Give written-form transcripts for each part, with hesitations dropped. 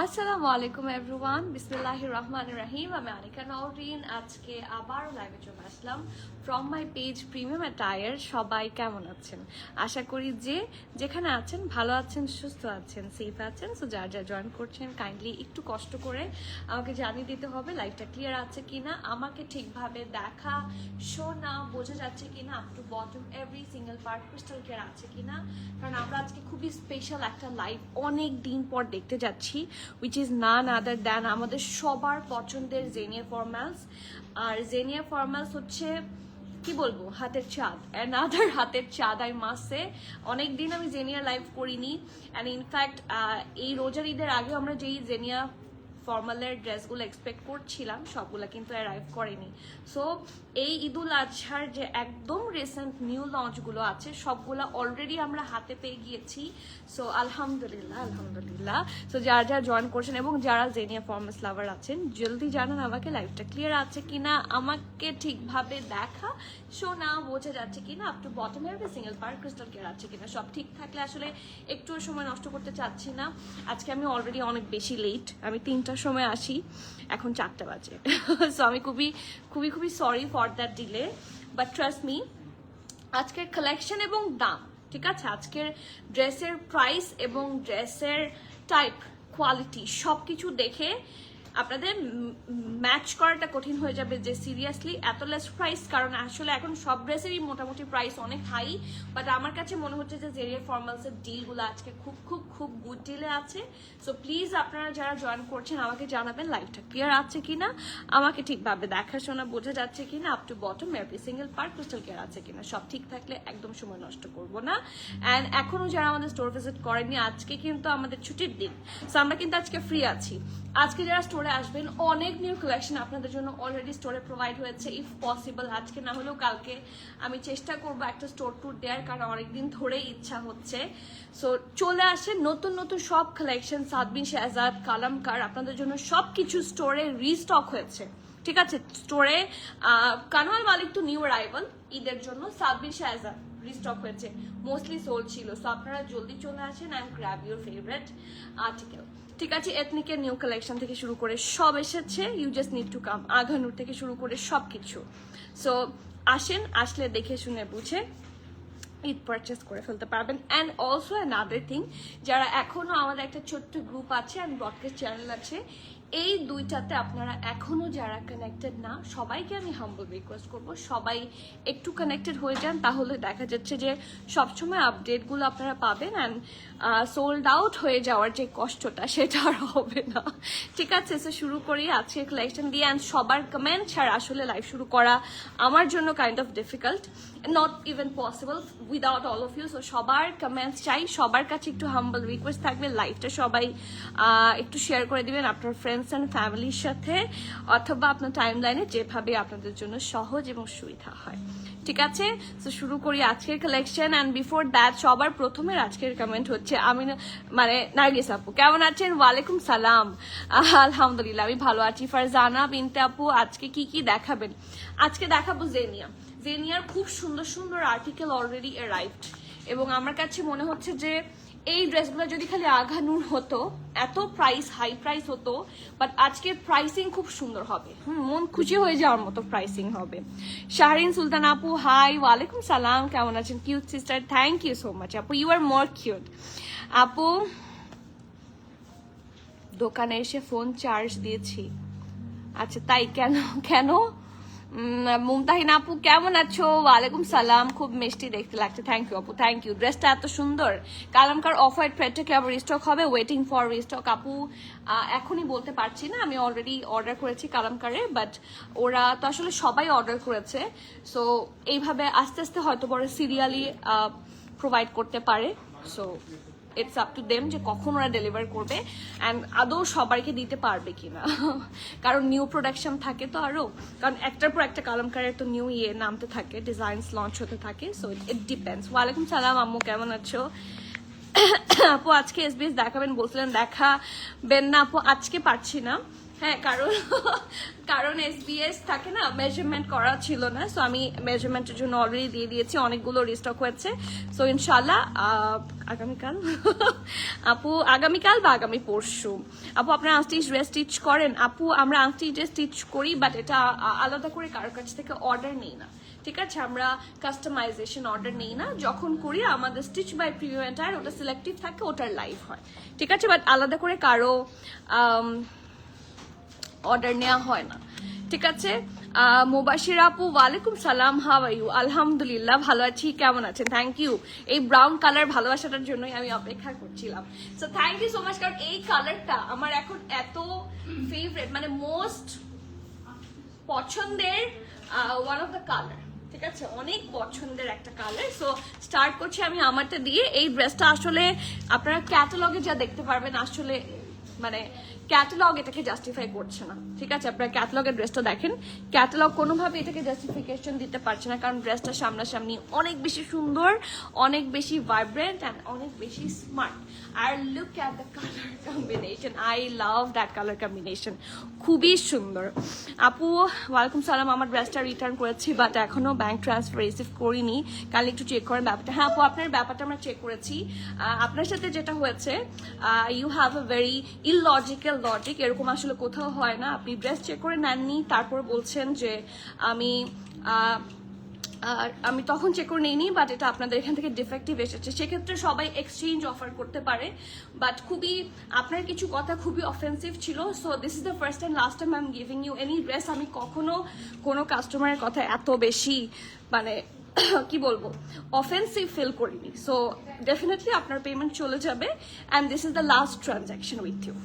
আসসালামু আলাইকুম এভরিওয়ান, বিসমিল্লাহির রহমানির রহিম। আমি আনিকা নওরিন। আজকে আবার লাইভে চলে আসলাম from my page premium attire. সবাই কেমন আছেন? আশা করি যে যেখানে আছেন ভালো আছেন, সুস্থ আছেন, সেফ আছেন। সো যার যা জয়েন করছেন কাইন্ডলি একটু কষ্ট করে আমাকে জানিয়ে দিতে হবে লাইভটা ক্লিয়ার আছে কিনা, আমাকে ঠিকভাবে দেখা শোনা বোঝা যাচ্ছে কিনা, up to bottom every single part crystal clear আছে কিনা। কারণ আমরা আজকে খুবই স্পেশাল একটা লাইভ অনেক দিন পর দেখতে যাচ্ছি, which is none other than আমাদের সবার পছন্দের জেনিয়া ফরমালস। আর জেনিয়া ফরমালস হচ্ছে কি বলবো, হাতের চাঁদ, অ্যানাদার হাতের চাঁদ। আই মাস্ট সে, অনেকদিন আমি জেনিয়া লাইভ করিনি। অ্যান্ড ইনফ্যাক্ট এই রোজার ঈদের আগে আমরা যেই জেনিয়া ফর্মালের ড্রেসগুলো এক্সপেক্ট করছিলাম সবগুলো কিন্তু অ্যারাইভ করেনি। সো এই ঈদুল আজহার যে একদম রিসেন্ট নিউ লঞ্চগুলো আছে সবগুলো অলরেডি আমরা হাতে পেয়ে গিয়েছি। সো আলহামদুলিল্লাহ আলহামদুলিল্লাহ। সো যারা যারা জয়েন করছেন এবং যারা জেনিয়া ফর্মালস লাভার আছেন, জলদি জানান আমাকে লাইভটা ক্লিয়ার আছে কিনা, আমাকে ঠিকভাবে দেখা শোনা বোঝা যাচ্ছে কিনা, up to bottom every single part crystal clear আছে কিনা। সব ঠিক থাকলে আসলে একটু সময় নষ্ট করতে চাচ্ছি না। আজকে আমি অলরেডি অনেক বেশি লেট, আমি 3টার সময় আসি, এখন 4টা বাজে। সো আমি খুবই খুবই খুবই sorry for that delay, but trust me আজকের কালেকশন এবং দাম ঠিক আছে, আজকের ড্রেসের প্রাইস এবং ড্রেসের টাইপ কোয়ালিটি সব কিছু দেখে আপনাদের ম্যাচ করাটা কঠিন হয়ে যাবে যে সিরিয়াসলি এত লেস প্রাইস। কারণ আসলে এখন সব ড্রেসেরই মোটামুটি প্রাইস অনেক হাই, বাট আমার কাছে মনে হচ্ছে যে জেরিয়া ফর্মালসের ডিলগুলো আজকে খুব খুব খুব গুড ডিলে আছে। সো প্লিজ আপনারা যারা জয়েন করছেন আমাকে জানাবেন লাইভটা ক্লিয়ার আছে কিনা, আমাকে ঠিকভাবে দেখাশোনা বোঝা যাচ্ছে কিনা, up to bottom every single part crystal clear আছে কিনা। সব ঠিক থাকলে একদম সময় নষ্ট করবো না। অ্যান্ড এখনও যারা আমাদের স্টোর ভিজিট করেননি, আজকে কিন্তু আমাদের ছুটির দিন, সো আমরা কিন্তু আজকে ফ্রি আছি। আজকে যারা স্টোরে আসবেন অনেক নিউ কালেকশন আপনাদের জন্য অলরেডি স্টোরে প্রোভাইড হয়েছে। ইফ পসিবল আজকে না হলেও কালকে আমি চেষ্টা করবো একটা স্টোর ট্যুর দেওয়ার, কারণ অনেকদিন ধরেই ইচ্ছা হচ্ছে। সো চলে আসে নতুন নতুন সব কালেকশন, সাদবিন শেহজাদ, কালামকার, আপনাদের জন্য সব কিছু স্টোরে রিস্টক হয়েছে। ঠিক আছে, স্টোরে কানওয়াল মালিক তো নিউ অ্যারাইভাল, ঈদের জন্য সাদবিন শেহজাদ রিস্টক হয়েছে, মোস্টলি সোল্ড ছিল। সো আপনারা জলদি চলে আসেন and grab your favourite article. ঠিক আছে, এথনিকের নিউ কালেকশন থেকে শুরু করে সব এসেছে, you just need to come. আঘানুর থেকে শুরু করে সব কিছু। সো আসেন, আসলে দেখে শুনে বুঝে ঈদ পারচেস করে ফেলতে পারবেন। অ্যান্ড অলসো অ্যানাদার থিং, যারা এখনও আমাদের একটা ছোট্ট গ্রুপ আছে অ্যান্ড ব্রডকাস্ট চ্যানেল আছে, এই দুইটাতে আপনারা এখনও যারা কানেক্টেড না, সবাইকে আমি হাম্বল রিকোয়েস্ট করবো সবাই একটু কানেক্টেড হয়ে যান, তাহলে দেখা যাচ্ছে যে সবসময় আপডেটগুলো আপনারা পাবেন। অ্যান্ড সোল্ড আউট হয়ে যাওয়ার যে কষ্টটা সেটা আর হবে না। ঠিক আছে, সো শুরু করি আজকের কালেকশন দিয়ে। অ্যান্ড সবার কমেন্ট ছাড়া আসলে লাইভ শুরু করা আমার জন্য kind of difficult, not even possible without all of you. So সবার কমেন্টস চাই, সবার কাছে একটু হাম্বল রিকোয়েস্ট থাকবে লাইভটা সবাই একটু শেয়ার করে দিবেন আপনার ফ্রেন্ডস অ্যান্ড ফ্যামিলির সাথে, অথবা আপনার টাইম লাইনে যেভাবে আপনাদের জন্য সহজ এবং সুবিধা হয়। ঠিক আছে, তো শুরু করি আজকের কালেকশন। অ্যান্ড বিফোর দ্যাট সবার প্রথমে আজকের কমেন্ট হচ্ছে আমি মানে নার্গিস আপু, কেমন আছেন? ওয়ালাইকুম সালাম, আলহামদুলিল্লাহ আমি ভালো আছি। ফারজানা বিনতে আপু, আজকে কি কি দেখাবেন? আজকে দেখাবো জেনিয়া। জেনিয়ার খুব সুন্দর সুন্দর আর্টিকেল অলরেডি অ্যারাইভড, এবং আমার কাছে মনে হচ্ছে যে এই ড্রেসগুলো যদি খালি আঘানুর হতো, এত প্রাইস হাই প্রাইস হতো, বাট আজকের প্রাইসিং খুব সুন্দর হবে, মন খুশি হয়ে যাওয়ার মতো প্রাইসিং হবে। শাহরিন সুলতান আপু, হাই, ওয়ালাইকুম সালাম, কেমন আছেন? Cute sister, thank you so much আপু, ইউ আর মোর কিউট। আপু দোকানে এসে ফোন চার্জ দিয়েছি। আচ্ছা তাই, কেন কেন? মুমতাহিন আপু, কেমন আছো? ওয়ালাইকুম সালাম, খুব মিষ্টি দেখতে লাগছে, থ্যাংক ইউ আপু, থ্যাংক ইউ। ড্রেসটা এত সুন্দর। কালামকার অফ হোয়াইট প্যান্টটা কি আবার রিস্টক হবে? ওয়েটিং ফর রিস্টক আপু, এখনই বলতে পারছি না, আমি অলরেডি অর্ডার করেছি কালামকারে, বাট ওরা তো আসলে সবাই অর্ডার করেছে। সো এইভাবে আস্তে আস্তে হয়তো বড় সিরিয়ালি প্রোভাইড করতে পারে। So it's up to them যে কখন ওরা ডেলিভার করবে অ্যান্ড আদৌ সবাইকে দিতে পারবে কিনা। কারণ নিউ প্রোডাকশন থাকে তো আরও, কারণ একটার পর একটা কালামকারের তো নিউ নামতে থাকে, ডিজাইনস লঞ্চ হতে থাকে। So it depends. ওয়ালাইকুম সালাম আম্মু, কেমন আছো? আপু আজকে এসবিএস দেখাবেন বলছিলেন, দেখাবেন না আপু? আজকে পারছি না, হ্যাঁ, কারণ কারণ SBS থাকে না, মেজারমেন্ট করা ছিল না, সো আমি মেজারমেন্টের জন্য অলরেডি দিয়ে দিয়েছি, অনেকগুলো রিস্টক হয়েছে। সো ইনশাল্লাহ আগামীকাল আপু, আগামীকাল বা আগামী পরশু। আপু আপনারা আংটি ড্রেস স্টিচ করেন? আপু আমরা আংটি ড্রেস স্টিচ করি, বাট এটা আলাদা করে কারোর কাছ থেকে অর্ডার নেই না, ঠিক আছে? আমরা কাস্টমাইজেশন অর্ডার নেই না, যখন করি আমাদের স্টিচ বাই প্রিমিয়াম এন্টায়ার ওটা সিলেক্টিভ থাকে, ওটার লাইভ হয়, ঠিক আছে? বাট আলাদা করে কারো অর্ডার নেওয়া হয় না, ঠিক আছে? মুবাশির আপু ওয়ালাইকুম সালাম, হাউ আর ইউ? আলহামদুলিল্লাহ ভালো আছি, কেমন আছেন? থ্যাংক ইউ, এই ব্রাউন কালার ভালোবাসাটার জন্যই আমি অপেক্ষা করছিলাম। So thank you so much, কারণ এই কালারটা আমার এখন এত ফেভারিট, মানে মোস্ট পছন্দের ওয়ান অফ দ্য কালার, ঠিক আছে? অনেক পছন্দের একটা কালার। সো স্টার্ট করছি আমি আমারটা দিয়ে। এই ড্রেসটা আসলে আপনারা ক্যাটালগে যা দেখতে পারবেন, আসলে মানে ক্যাটালগ এটাকে জাস্টিফাই করছে না, ঠিক আছে? আপনারা ক্যাটালগের ড্রেসটা দেখেন, ক্যাটালগ কোনোভাবে এটাকে জাস্টিফিকেশন দিতে পারছে না, কারণ ড্রেসটা সামনাসামনি অনেক বেশি সুন্দর, অনেক বেশি ভাইব্রেন্ট অ্যান্ড অনেক বেশি স্মার্ট। আর look at the colour combination, I love that colour combination, খুবই সুন্দর। আপু ওয়ালাইকুম সালাম, আমার ড্রেসটা রিটার্ন করেছি, বাট এখনো ব্যাংক ট্রান্সফার রিসিভ করিনি, কাল একটু চেক করেন ব্যাপারটা। হ্যাঁ আপু, আপনার ব্যাপারটা আমরা চেক করেছি। আপনার সাথে যেটা হয়েছে, you have a very illogical logic, এরকম আসলে কোথাও হয় না। আপনি ড্রেস চেক করে নেননি, তারপর বলছেন যে আমি তখন চেক করে নিইনি, বাট এটা আপনাদের এখান থেকে ডিফেক্টিভ এসেছে। সেক্ষেত্রে সবাই এক্সচেঞ্জ অফার করতে পারে, বাট খুবই আপনার কিছু কথা খুবই অফেন্সিভ ছিল। So this is the first and last time I am giving you any dress. আমি কখনো কোনো কাস্টমারের কথা এত বেশি মানে কি বলবো অফেন্সিভ ফিল করিনি। সো ডেফিনেটলি আপনার পেমেন্ট চলে যাবে, and this is the last transaction with you.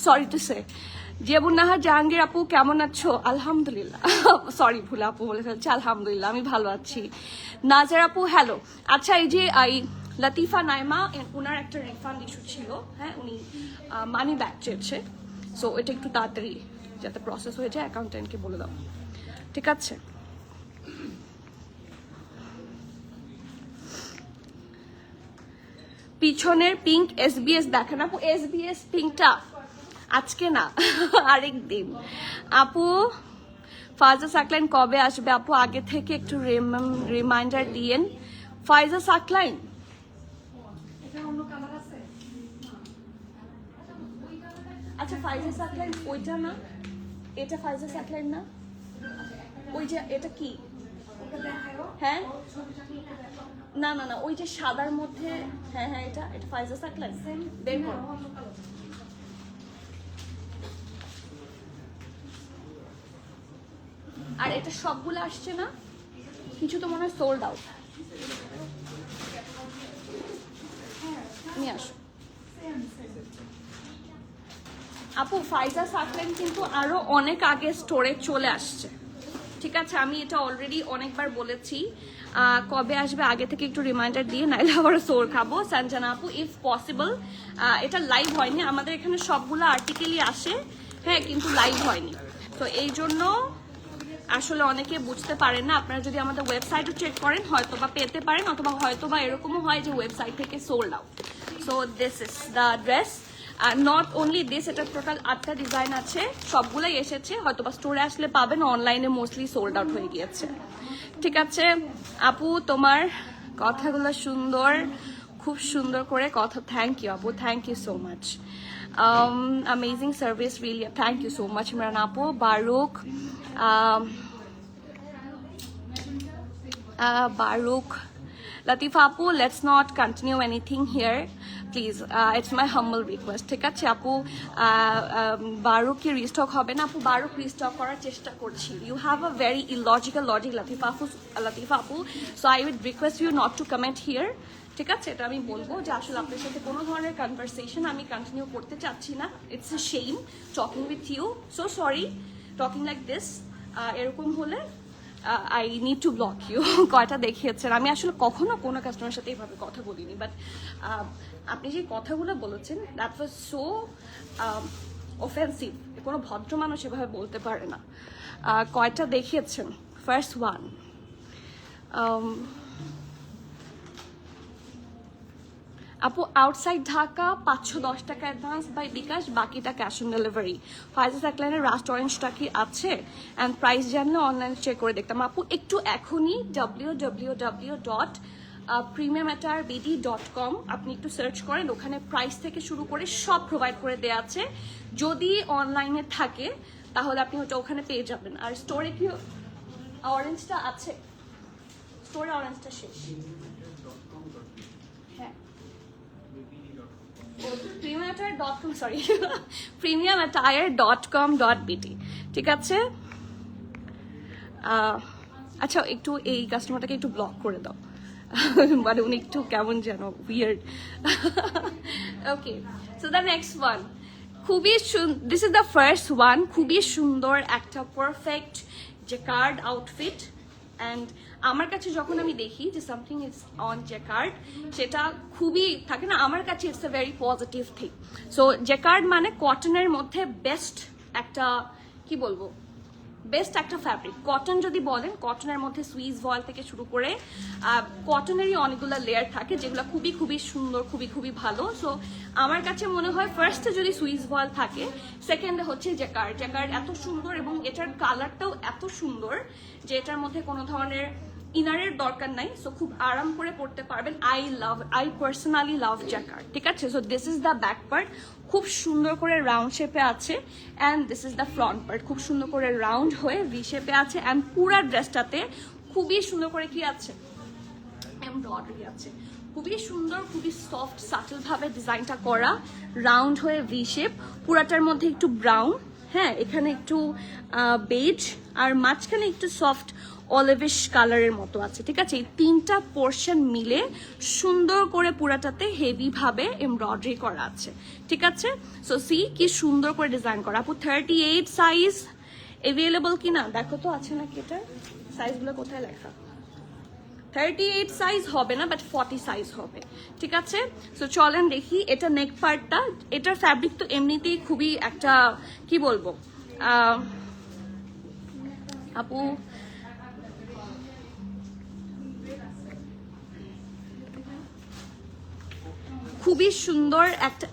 Sorry to say. Ziabunnahar Jahangir আপু কেমন আছো? আলহামদুলিল্লাহ, সরি ভুল আপু বলে ফেলছি, আলহামদুলিল্লাহ আমি ভালো আছি। নাজার আপু হ্যালো। আচ্ছা, এই যে লতিফা নাইমা, ওনার একটা রিফান্ড ইস্যু ছিল, হ্যাঁ উনি মানি ব্যাক চেয়েছে। সো এটা একটু তাড়াতাড়ি যাতে প্রসেস হয়ে যায়, অ্যাকাউন্টেন্টকে বলে দাও, ঠিক আছে? পিছনের পিঙ্ক SBS দেখেন আপু, SBS পিঙ্কটা আজকে না আরেক দিন। আপু ফাইজা সাকলাইন কবে আসবে? আপু আগে থেকে একটু রিমাইন্ডার দিয়েন। ফাইজা সাকলাইন আচ্ছা, ফাইজা সাকলাইন ওইটা না, এটা ফাইজা সাকলাইন না, ওই যে এটা কি? হ্যাঁ না না না, ওই যে সাদার মধ্যে, হ্যাঁ হ্যাঁ এটা এটা ফাইজা সাকলাইন, বের করো। আর এটা সবগুলো আসছে না, কিছু তো মনে হয় সোল্ড আউট। নিয়ে আসো আপু। ফাইজা সাকলাইন কিন্তু আরো অনেক আগে স্টোরে চলে আসছে, ঠিক আছে? আমি এটা অলরেডি অনেকবার বলেছি, কবে আসবে আগে থেকে একটু রিমাইন্ডার দিয়ে, নাইলে আবার সোর খাবো। সঞ্জনা আপু ইফ পসিবল, এটা লাইভ হয়নি, আমাদের এখানে সবগুলো আর্টিকেলই আসে, হ্যাঁ কিন্তু লাইভ হয়নি। তো এই জন্য আসলে অনেকে বুঝতে পারেন না। আপনারা যদি আমাদের ওয়েবসাইটও চেক করেন হয়তোবা পেতে পারেন, অথবা হয়তোবা এরকমও হয় যে ওয়েবসাইট থেকে sold out. So this is the dress, not only this, এটা টোটাল 8টা ডিজাইন আছে, সবগুলোই এসেছে, হয়তোবা স্টোরে আসলে পাবেন, অনলাইনে মোস্টলি সোল্ড আউট হয়ে গিয়েছে, ঠিক আছে? আপু তোমার কথাগুলো সুন্দর, খুব সুন্দর করে কথা। থ্যাংক ইউ আপু, thank you so much, amazing service really, thank you so much Imran apu. Baruch Baruch Latifa apu, let's not continue anything here please, it's my humble request, ঠিক আছে আপু? বারুক কি রিস্টক হবে না আপু? বারুক রিস্টক করার চেষ্টা করছি। You have a very illogical logic Latifa আপু, so I would request you not to comment here, ঠিক আছে? এটা আমি বলবো যে আসলে আপনার সাথে কোনো ধরনের কনভারসেশন আমি কন্টিনিউ করতে চাচ্ছি না। It's a shame talking with you, so sorry talking like this. এরকম হলে I need to block you. কয়টা দেখিয়েছেন, আমি আসলে কখনো কোনো কাস্টমারের সাথে এইভাবে কথা বলিনি, বাট আপনি যে কথাগুলো বলেছেন দ্যাট ওয়াজ সো অফেন্সিভ, কোনো ভদ্র মানুষ এভাবে বলতে পারে না। কয়টা দেখিয়েছেন? ফার্স্ট ওয়ান, আপু আউটসাইড ঢাকা 510 টাকা অ্যাডভান্স বাই বিকাশ, বাকিটা cash on delivery. Faiza সাকলাইনের rushed অরেঞ্জটা কি আছে অ্যান্ড প্রাইস জানলে অনলাইনে চেক করে দেখতাম। আপু একটু এখনই www.premiumattire.com আপনি একটু সার্চ করেন, ওখানে প্রাইস থেকে শুরু করে সব প্রোভাইড করে দেওয়া আছে। যদি অনলাইনে থাকে তাহলে আপনি হয়তো ওখানে পেয়ে যাবেন। আর স্টোরে কি অরেঞ্জটা আছে? স্টোরে অরেঞ্জটা শেষ। হ্যাঁ premiumattire.com, সরি premiumattire.com.bt, ঠিক আছে। আচ্ছা একটু এই কাস্টমারটাকে একটু ব্লক করে দাও, মানে উনি একটু কেমন যেন weird. Okay, so the next one খুবই this is the first one, খুবই সুন্দর একটা পারফেক্ট জেকার্ড আউটফিট। অ্যান্ড আমার কাছে যখন আমি দেখি যে সামথিং ইজ অন জেকার্ড, সেটা খুবই থাকে না, আমার কাছে it's a very positive thing. So জেকার্ড মানে কটনের মধ্যে বেস্ট একটা, কি বলবো, বেস্ট একটা ফ্যাব্রিক। কটন যদি বলেন, কটনের মধ্যে সুইস ভয়েল থেকে শুরু করে কটনেরই অনেকগুলো লেয়ার থাকে যেগুলো খুবই খুবই সুন্দর, খুবই খুবই ভালো। সো আমার কাছে মনে হয় ফার্স্টে যদি সুইস ভয়েল থাকে, সেকেন্ডে হচ্ছে জেকার্ড। জেকার্ড এত সুন্দর এবং এটার কালারটাও এত সুন্দর যে এটার মধ্যে কোনো ধরনের ইনারের দরকার নাই। সো খুব আরাম করে পড়তে পারবেন। আই পার্সোনালি লাভ জ্যাকার্ড, ঠিক আছে। So this is the back part, খুব সুন্দর করে রাউন্ড শেপে আছে। And this is the front part, খুব সুন্দর করে রাউন্ড হয়ে ভি শেপে আছে। অ্যান্ড পুরা ড্রেসটাতে খুবই সুন্দর করে কি আছে, এমব্রয়ডারি আছে। খুবই সুন্দর, খুবই সফট সাটল ভাবে ডিজাইনটা করা, রাউন্ড হয়ে ভি শেপ। পুরাটার মধ্যে একটু ব্রাউন, হ্যাঁ এখানে একটু বেজ, আর মাঝখানে একটু সফট অলিভিশ কালারের মতো আছে, ঠিক আছে। এই তিনটা পোর্শন মিলে সুন্দর করে পুরাটাতে হেভি ভাবে এমব্রয়ডারি করা আছে, ঠিক আছে। সো সি কি সুন্দর করে ডিজাইন করা। আপু 38 সাইজ অ্যাভেলেবল কিনা দেখো তো, আছে নাকি? এটা সাইজগুলো কোথায় লেখা? 38 সাইজ হবে না, বাট 40 সাইজ হবে, ঠিক আছে। সো চলেন দেখি এটা নেক পার্টটা। এটার ফ্যাব্রিক তো এমনিতেই খুবই একটা, কি বলবো আপু, খুবই সুন্দর একটা,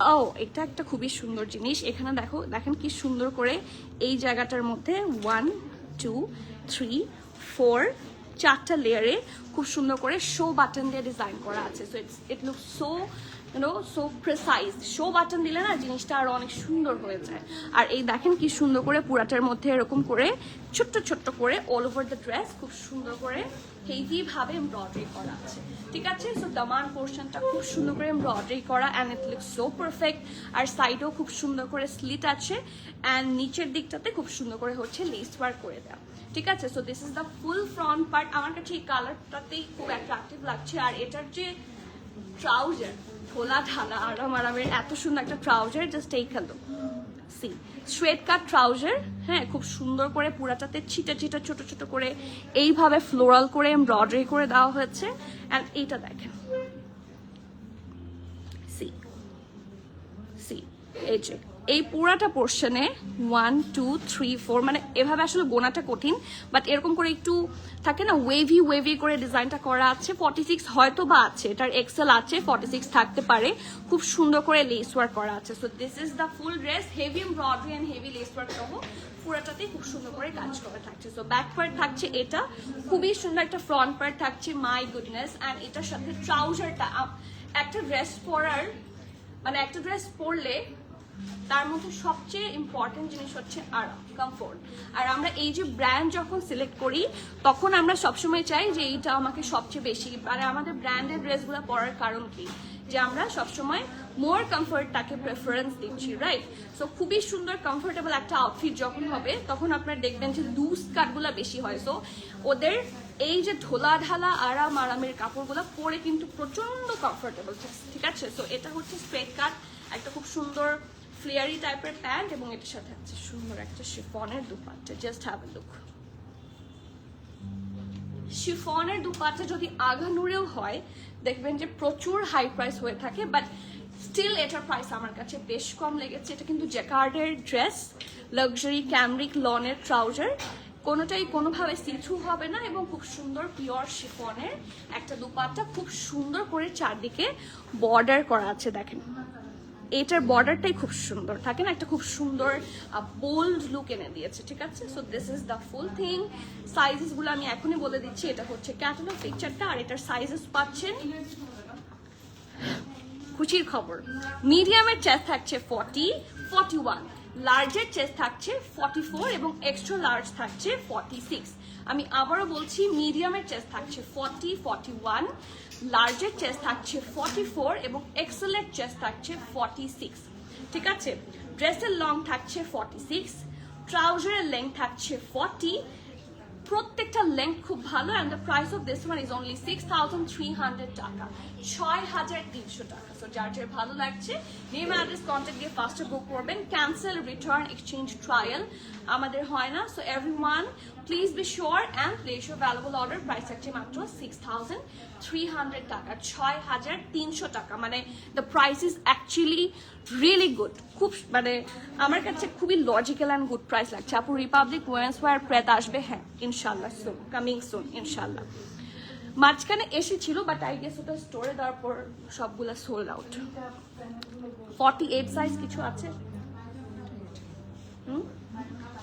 এটা একটা খুবই সুন্দর জিনিস। এখানে দেখো, দেখেন কি সুন্দর করে এই জায়গাটার মধ্যে 1 2 3 4 4টা লেয়ারে খুব সুন্দর করে শো বাটন দিয়ে ডিজাইন করা আছে। So it look so so precise. Show button দিলে না জিনিসটা আরো অনেক সুন্দর হয়ে যায়। আর এই দেখেন কি সুন্দর করে পুরাটার মধ্যে এরকম করে ছোট্ট ছোট্ট করে অল ওভার দ্য ড্রেস খুব সুন্দর করে হেভি ভাবে এমব্রয়ডারি করা আছে, ঠিক আছে। সো দামান পোর্শনটা খুব সুন্দর করে এমব্রয়ডারি করা, and it look so perfect. আর সাইডেও খুব সুন্দর করে স্লিট আছে, অ্যান্ড নিচের দিকটাতে খুব সুন্দর করে হচ্ছে লেস ওয়ার্ক করে দেওয়া, ঠিক আছে। So this is the full front part. আমার কাছে এই কালারটাতেই খুব অ্যাট্রাকটিভ লাগছে। আর এটার যে ট্রাউজার, ঢোলা ঢালা আরামের এত সুন্দর একটা ট্রাউজার, জাস্ট এই খেলো সি স্ট্রেট কাট ট্রাউজার, হ্যাঁ খুব সুন্দর করে পুরাটাতে ছিটা ছিটা ছোট ছোট করে এইভাবে ফ্লোরাল করে এমব্রয়ডারি করে দেওয়া হয়েছে। অ্যান্ড এইটা দেখেন, সি সি এই যে এই পুরাটা পোর্শনে 1 2 3 4, মানে এভাবে আসলে গোনাটা কঠিন, বাট এরকম করে একটু থাকে না ওয়েভি ওয়েভি করে ডিজাইনটা করা আছে। 46 হয়তো বা আছে, এটার এক্সেল আছে, 46 থাকতে পারে। খুব সুন্দর করে লেস ওয়ার্ক করা আছে। So this is the full dress, heavy embroidery and heavy less work সহ পুরাটাতে খুব সুন্দর করে কাজ করা থাকছে। সো ব্যাক পার্ট থাকছে এটা, খুবই সুন্দর একটা ফ্রন্ট পার্ট থাকছে, মাই গুডনেস। অ্যান্ড এটার সাথে ট্রাউজারটা, একটা ড্রেস পরার মানে একটা ড্রেস পরলে তার মধ্যে সবচেয়ে ইম্পর্টেন্ট জিনিস হচ্ছে আরাম, কমফোর্ট। আর আমরা এই যে ব্র্যান্ড যখন সিলেক্ট করি তখন আমরা সবসময় চাই যে এইটা আমাকে সবচেয়ে বেশি, মানে আমাদের ব্র্যান্ডের ড্রেসগুলো পরার কারণ কি, যে আমরা সবসময় মোর কমফোর্টটাকে প্রেফারেন্স দিচ্ছি, রাইট। সো খুবই সুন্দর কমফোর্টেবল একটা আউটফিট যখন হবে তখন আপনারা দেখবেন যে লুজ কাটগুলো বেশি হয়। সো ওদের এই যে ঢোলা ঢালা আরামের কাপড়গুলো পরে কিন্তু প্রচন্ড কমফোর্টেবল, ঠিক আছে। সো এটা হচ্ছে স্ট্রেট কাট, একটা খুব সুন্দর ফ্লেয়ারি টাইপের প্যান্ট, এবং এটার সাথে আছে সুন্দর একটা শিফনের dupatta. Just have a look. শিফনের দুপাট্টা যদি আগানুরেও হয় দেখবেন যে প্রচুর হাই প্রাইস হয়ে থাকে, বাট স্টিল এটার প্রাইস আমার কাছে বেশ কম লেগেছে। এটা কিন্তু জ্যাকার্ডের ড্রেস, লাক্সারি ক্যামরিক লনের ট্রাউজার। কোনোটাই কোনোভাবে সিথ্রু হবে না এবং খুব সুন্দর পিওর শিফনের একটা দুপাট্টা, খুব সুন্দর করে চারদিকে বর্ডার করা আছে। দেখেন এটার বর্ডারটাই খুব সুন্দর থাকে না, একটা খুব সুন্দর বোল্ড লুক এনে দিয়েছে, ঠিক আছে। So this is the full thing. Sizes গুলো আমি এখনই বলে দিচ্ছি, এটা হচ্ছে ক্যাটালগ পিকচারটা, আর এটার সাইজেস পাচ্ছেন। খুশির খবর, মিডিয়ামের চেস্ট থাকছে 40, 41, লার্জের চেস্ট থাকছে 44 এবং এক্সট্রা লার্জ থাকছে 46। আমি আবারও বলছি, মিডিয়ামের চেস্ট থাকছে 40, 41, লার্জের চেস্ট থাকছে 44 এবং এক্সেলের চেস্ট থাকছে 46, ঠিক আছে। ড্রেসের লং থাকছে 46, ট্রাউজারের লেন্থ থাকছে 40, প্রত্যেকটা লেন্থ খুব ভালো। And the price of this one is only 6,300 টাকা, 6,300 টাকা। সো যার যার ভালো লাগছে নেম অ্যাড্রেস কন্ট্যাক্ট দিয়ে ফার্স্টে বুক করবেন। ক্যান্সেল, রিটার্ন, এক্সচেঞ্জ, ট্রায়াল আমাদের হয় না। So everyone please be sure and place your valuable order. Price থাকছে মাত্র 6,300 টাকা, 6,300 টাকা। মানে the price is actually really good. খুব মানে আমার কাছে খুবই লজিক্যাল অ্যান্ড গুড প্রাইস লাগছে। আপু রিপাবলিক ওয়েন্স ওয়ার প্রেত আসবে? হ্যাঁ ইনশাল্লাহ, সুন, কামিং সুন ইনশাল্লাহ। মাঝখানে এসেছিল বাট আই গেস ওটা স্টোরে দেওয়ার পর সবগুলা সোল্ড আউট। 48 সাইজ কিছু আছে,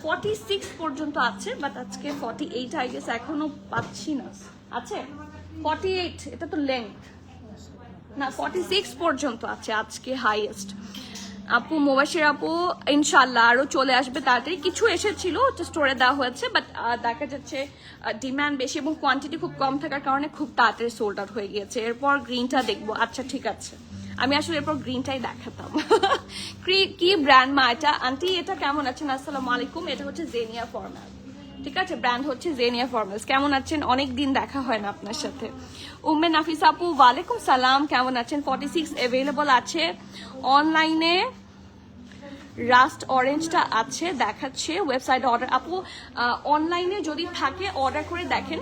46 পর্যন্ত আছে, বাট আজকে 48 আই গেস এখনো পাচ্ছি না। আছে 48, এটা তো লেন্থ না, 46 পর্যন্ত আছে আজকে হাইয়েস্ট। আপু মুবাশির আপু ইনশাল্লাহ আরো চলে আসবে তাড়াতাড়ি। কিছু এসেছিল স্টোরে দেওয়া হয়েছে, বাট দেখা যাচ্ছে ডিমান্ড বেশি এবং কোয়ান্টিটি খুব কম থাকার কারণে খুব তাড়াতাড়ি সোল্ড আউট হয়ে গিয়েছে। এরপর গ্রিনটা দেখবো। আচ্ছা ঠিক আছে, আমি আসলে এরপর গ্রিনটাই দেখাতাম। কি ব্র্যান্ড মা এটা? আন্টি এটা কেমন আছেন? আসসালামু আলাইকুম। এটা হচ্ছে জেনিয়া ফর্মাল, ঠিক আছে, ব্র্যান্ড হচ্ছে জেনিয়া ফর্মালস। কেমন আছেন? অনেক দিন দেখা হয় না আপনার সাথে। উম্মে নাফিস আপু ওয়ালাইকুম সালাম, কেমন আছেন? 46 অ্যাভেলেবল আছে অনলাইনে। রাস্ট অরেঞ্জটা আছে, দেখাচ্ছে ওয়েবসাইটে অর্ডার। আপু অনলাইনে যদি থাকে অর্ডার করে দেখেন,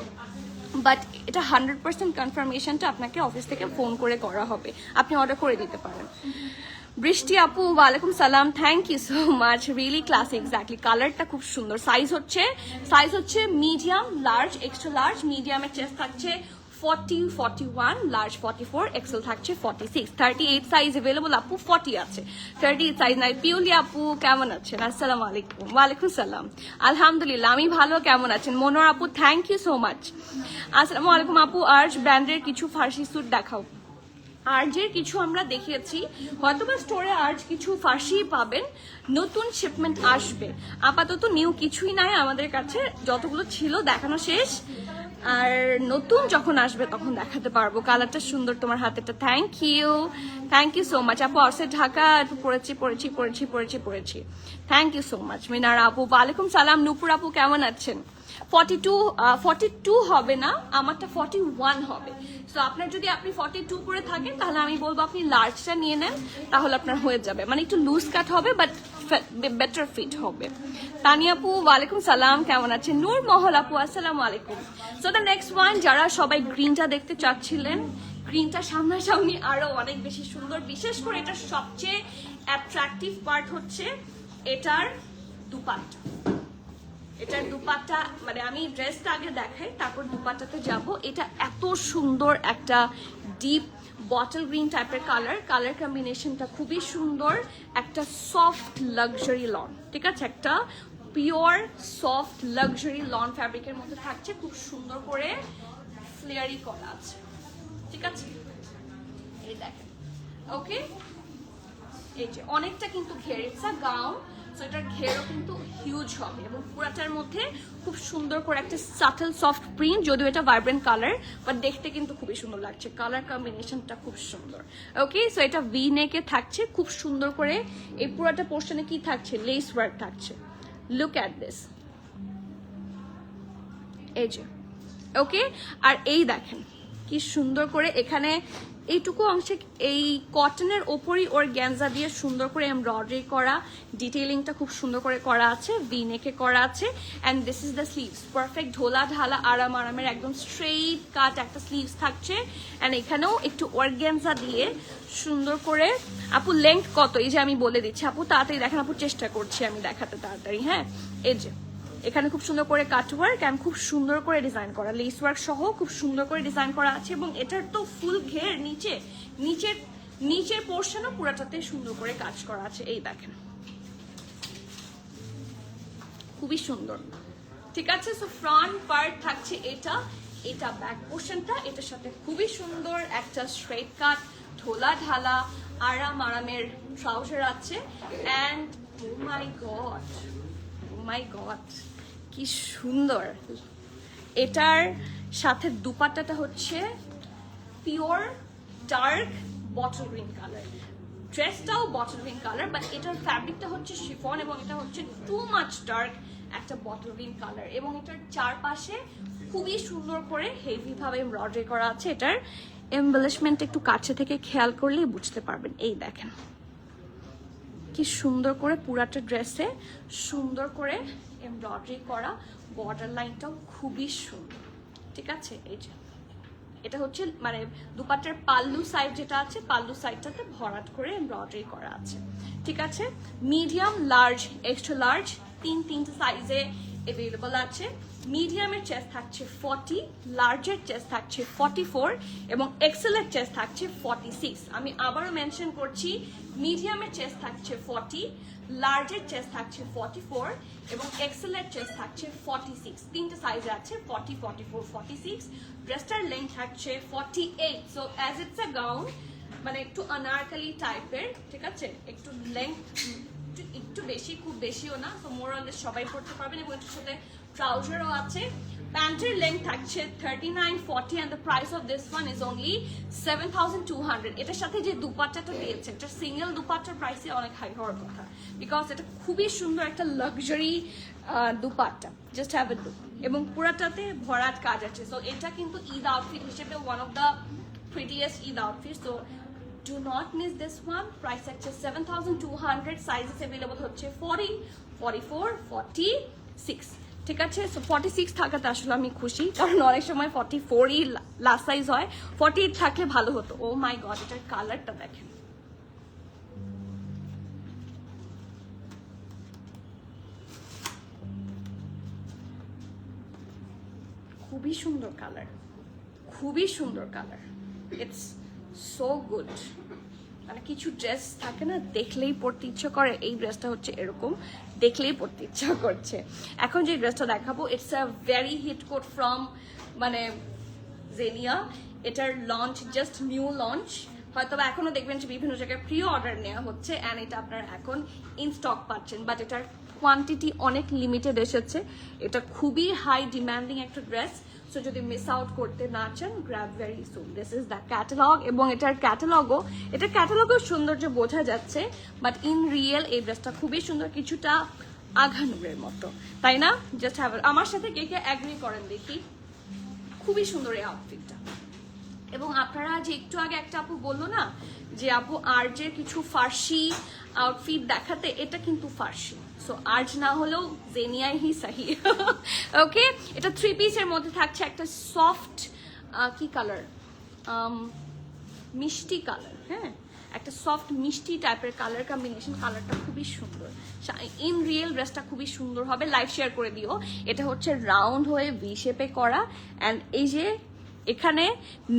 বাট এটা 100% কনফার্মেশনটা আপনাকে অফিস থেকে ফোন করে করা হবে, আপনি অর্ডার করে দিতে পারেন। বৃষ্টি আপু ওয়ালাইকুম সালাম, thank you so much, really classy, exactly. কালারটা খুব সুন্দর। সাইজ হচ্ছে মিডিয়াম, লার্জ, এক্সট্রা লার্জ। মিডিয়ামের চেস্ট থাকছে 40, 41, লার্জ 44, এক্সেল থাকছে 46, 38 সাইজ অ্যাভেলেবল আপু, 40 আছে, 38 সাইজ নাই। পিউলি আপু কেমন আছেন? আসসালামু আলাইকুম। ওয়ালাইকুম সালাম, আলহামদুলিল্লাহ আমি ভালো, কেমন আছেন? মনোর আপু থ্যাংক ইউ সো মাচ। আসসালামু আলাইকুম আপু, আর্জ ব্র্যান্ডের কিছু ফার্সি স্যুট দেখাও। আর্জের কিছু আমরা দেখিয়েছি, হয়তোবা স্টোরে আর্জ কিছু ফার্সি পাবেন, নতুন শিপমেন্ট আসবে। আপাতত নিউ কিছুই নাই আমাদের কাছে, যতগুলো ছিল দেখানো শেষ, আর নতুন যখন আসবে তখন দেখাতে পারবো। কালারটা সুন্দর তোমার হাতেটা, থ্যাংক ইউ সো মাচ আপু। অর্সে ঢাকা একটু পড়েছি, thank you so much. Minara আপু ওয়ালাইকুম সালাম। নূপুর আপু কেমন আছেন? 42 হবে না, আমারটা 41 হবে। সো আপনার যদি আপনি 42 করে থাকেন তাহলে আমি বলবো আপনি লার্জটা নিয়ে নেন, তাহলে আপনার হয়ে যাবে। মানে একটু লুজ কাট হবে বাট বেটার ফিট হবে। তানিয়া আপু ওয়ালাইকুম সালাম, কেমন আছেন? নূর মহল আপু আসসালামু আলাইকুম। সো দ্য নেক্সট ওয়ান, যারা সবাই গ্রিনটা দেখতে চাচ্ছিলেন, গ্রিনটা সামনাসামনি আরো অনেক বেশি সুন্দর। বিশেষ করে এটার সবচেয়ে অ্যাট্রাকটিভ পার্ট হচ্ছে এটার দুপাট্টা। এটার দুপাট্টা, মানে আমি ড্রেসটা আগে দেখাই তারপর দুপাট্টাতে যাব। এটা এত সুন্দর একটা ডিপ বটল গ্রিন টাইপের কালার কম্বিনেশনটা খুবই সুন্দর। একটা সফট লাক্সারি লন, ঠিক আছে, একটা পিওর সফট লাক্সারি লন ফ্যাব্রিকের মধ্যে থাকছে, খুব সুন্দর করে ফ্লেয়ারি করা আছে, ঠিক আছে। এই দেখেন, ওকে, এই যে অনেকটা কিন্তু ঘের, ইটস আ গাউন, সো এটার ঘেরও কিন্তু হিউজ হবে এবং পুরাটার মধ্যে খুব সুন্দর করে একটা সাটল সফট প্রিন্ট, যদিও এটা ভাইব্রেন্ট কালার বাট দেখতে কিন্তু খুবই সুন্দর লাগছে। কালার কম্বিনেশনটা খুব সুন্দর। ওকে, সো এটা ভি নেকে থাকছে খুব সুন্দর করে। এই পুরাটা পোর্শনে কি থাকছে? লেস ওয়ার্ক থাকছে। লুক অ্যাট দিস, এই যে, ওকে। আর এই দেখেন কি সুন্দর করে এখানে এইটুকু অংশে এই কটনের ওপরই ওর গ্যাঞ্জা দিয়ে সুন্দর করে এমব্রয়ডারি করা, ডিটেইলিংটা খুব সুন্দর করে করা আছে, ভি নেকে করা আছে। And this is the sleeves, perfect ঢোলা ঢালা আরামের একদম স্ট্রেইট কাট একটা স্লিভস থাকছে। অ্যান্ড এখানেও একটু অর্গ্যানজা দিয়ে সুন্দর করে। আপু লেংথ কত? এই যে আমি বলে দিচ্ছি আপু, তাড়াতাড়ি দেখেন আপু, চেষ্টা করছি আমি দেখাতে তাড়াতাড়ি। হ্যাঁ, এই যে এখানে খুব সুন্দর করে কাটওয়ার্ক এন্ড খুব সুন্দর করে ডিজাইন করা, লেস ওয়ার্ক সহ খুব সুন্দর করে ডিজাইন করা আছে। এবং এটার তো ফুল ঘের নিচের পোর্শনও পুরাটাতে সুন্দর করে কাজ করা আছে। এই দেখেন, খুবই সুন্দর। ঠিক আছে, সো ফ্রন্ট পার্ট থাকছে এটা ব্যাক পোর্শনটা, এটার সাথে খুবই সুন্দর একটা স্ট্রেট কাট ঢোলা ঢালা আরামের ট্রাউজার আছে। অ্যান্ড ও মাই গড কি সুন্দর। এটার সাথে দুপাট্টাটা হচ্ছে pure dark bottle green colour, ড্রেসটাও বটল গ্রিন কালার, বাট এটার ফ্যাব্রিকটা হচ্ছে শিফন এবং এটা হচ্ছে টু মাচ ডার্ক একটা বটল গ্রিন কালার। এবং এটার চারপাশে খুবই সুন্দর করে হেভি ভাবে এমব্রয়ডারি করা আছে। এটার এমবেলিশমেন্ট একটু কাছে থেকে খেয়াল করলেই বুঝতে পারবেন। এই দেখেন কি সুন্দর করে পুরাটা ড্রেসে সুন্দর করে এমব্রয়ডারি করা, বর্ডার লাইনটাও খুবই সুন্দর। ঠিক আছে, এই যে এটা হচ্ছে মানে দুপাট্টার পাল্লু সাইড যেটা আছে, পাল্লু সাইডটাতে ভরাট করে এমব্রয়ডারি করা আছে। ঠিক আছে, মিডিয়াম, লার্জ, এক্সট্রা লার্জ তিনটে সাইজে অ্যাভেলেবল আছে। মিডিয়ামের চেস্ট থাকছে 40, লার্জের চেস্ট থাকছে 44 এবং এক্সেলের চেস্ট থাকছে 46। আমি আবারও মেনশন করছি, মিডিয়ামের চেস্ট থাকছে 40, লার্জের চেস্ট থাকছে 44 এবং এক্সেলের চেস্ট থাকছে 46। তিনটে সাইজে আছে, 40, 44, 46। ড্রেসটার লেন্থ থাকছে 48। So as it's a gown, মানে একটু অনারকালি টাইপের। ঠিক আছে, একটু লেন্থ একটু বেশি, খুব বেশিও না, তো মোর অর লেস সবাই পড়তে পারবেন। এবং এটার সাথে ট্রাউজারও আছে। প্যান্টের লেন্থ থাকছে 39, 40 and the price of this one is only 7,200। এটার সাথে যে দুপাট্টাটা দিয়েছে, এটা সিঙ্গেল দুপাট্টার প্রাইসে অনেক হাই হওয়ার কথা, বিকজ এটা খুবই সুন্দর একটা luxury dupatta. Just have a look. এবং পুরাটাতে ভরাট কাজ আছে। সো এটা কিন্তু ঈদ আউটফিট হিসেবে one of the prettiest Eid outfit. So do not miss this one. Price হচ্ছে 7,200। সাইজেস अवेलेबल হচ্ছে 40, 44, 46। ঠিক আছে, সো 46 থাকাতে আসলে আমি খুশি, কারণ অনেক সময় 44ই লাস্ট সাইজ হয়, 48 থাকলে ভালো হতো। ও মাই গড, এটার কালারটা দেখেন, খুবই সুন্দর কালার, খুবই সুন্দর কালার। It's so good. মানে কিছু ড্রেস থাকে না, দেখলেই পরতে ইচ্ছা করে, এই ড্রেসটা হচ্ছে এরকম, দেখলেই পরতে ইচ্ছা করছে। এখন যে ড্রেসটা দেখাবো, it's a very hit code from মানে জেনিয়া। এটার লঞ্চ জাস্ট নিউ লঞ্চ, হয়তো এখনো দেখবেন যে বিভিন্ন জায়গায় প্রি অর্ডার নেওয়া হচ্ছে অ্যান্ড এটা আপনারা এখন ইন স্টক পাচ্ছেন, বাট এটার কোয়ান্টিটি অনেক লিমিটেড এসেছে। এটা খুবই হাই ডিমান্ডিং একটা ড্রেস। সো যদি মিস আউট করতে না চান, grab very soon. This is the catalogue. এবং এটার ক্যাটালগও সৌন্দর্য বোঝা যাচ্ছে, বাট ইন রিয়েল এই ড্রেসটা খুবই সুন্দর, কিছুটা আঘানুরের মতো, তাই না? জাস্ট হ্যাভ, আমার সাথে কে কে অ্যাগ্রি করেন দেখি। খুবই সুন্দর এই আউটফিটটা। এবং আপনারা যে একটু আগে একটা আপু বললো না যে আপু আর্জের কিছু ফার্সি আউটফিট দেখাতে, এটা কিন্তু ফার্সি। সো আর্জ না হলেও জেনিয়াই হি সাহি। ওকে, এটা 3 পিসের মধ্যে থাকছে একটা সফট কি কালার, মিষ্টি কালার। হ্যাঁ, একটা সফট মিষ্টি টাইপের কালার কম্বিনেশন। কালারটা খুবই সুন্দর, ইন রিয়েল ড্রেসটা খুবই সুন্দর হবে। লাইভ শেয়ার করে দিও। এটা হচ্ছে রাউন্ড হয়ে ভি শেপে করা অ্যান্ড এই যে এখানে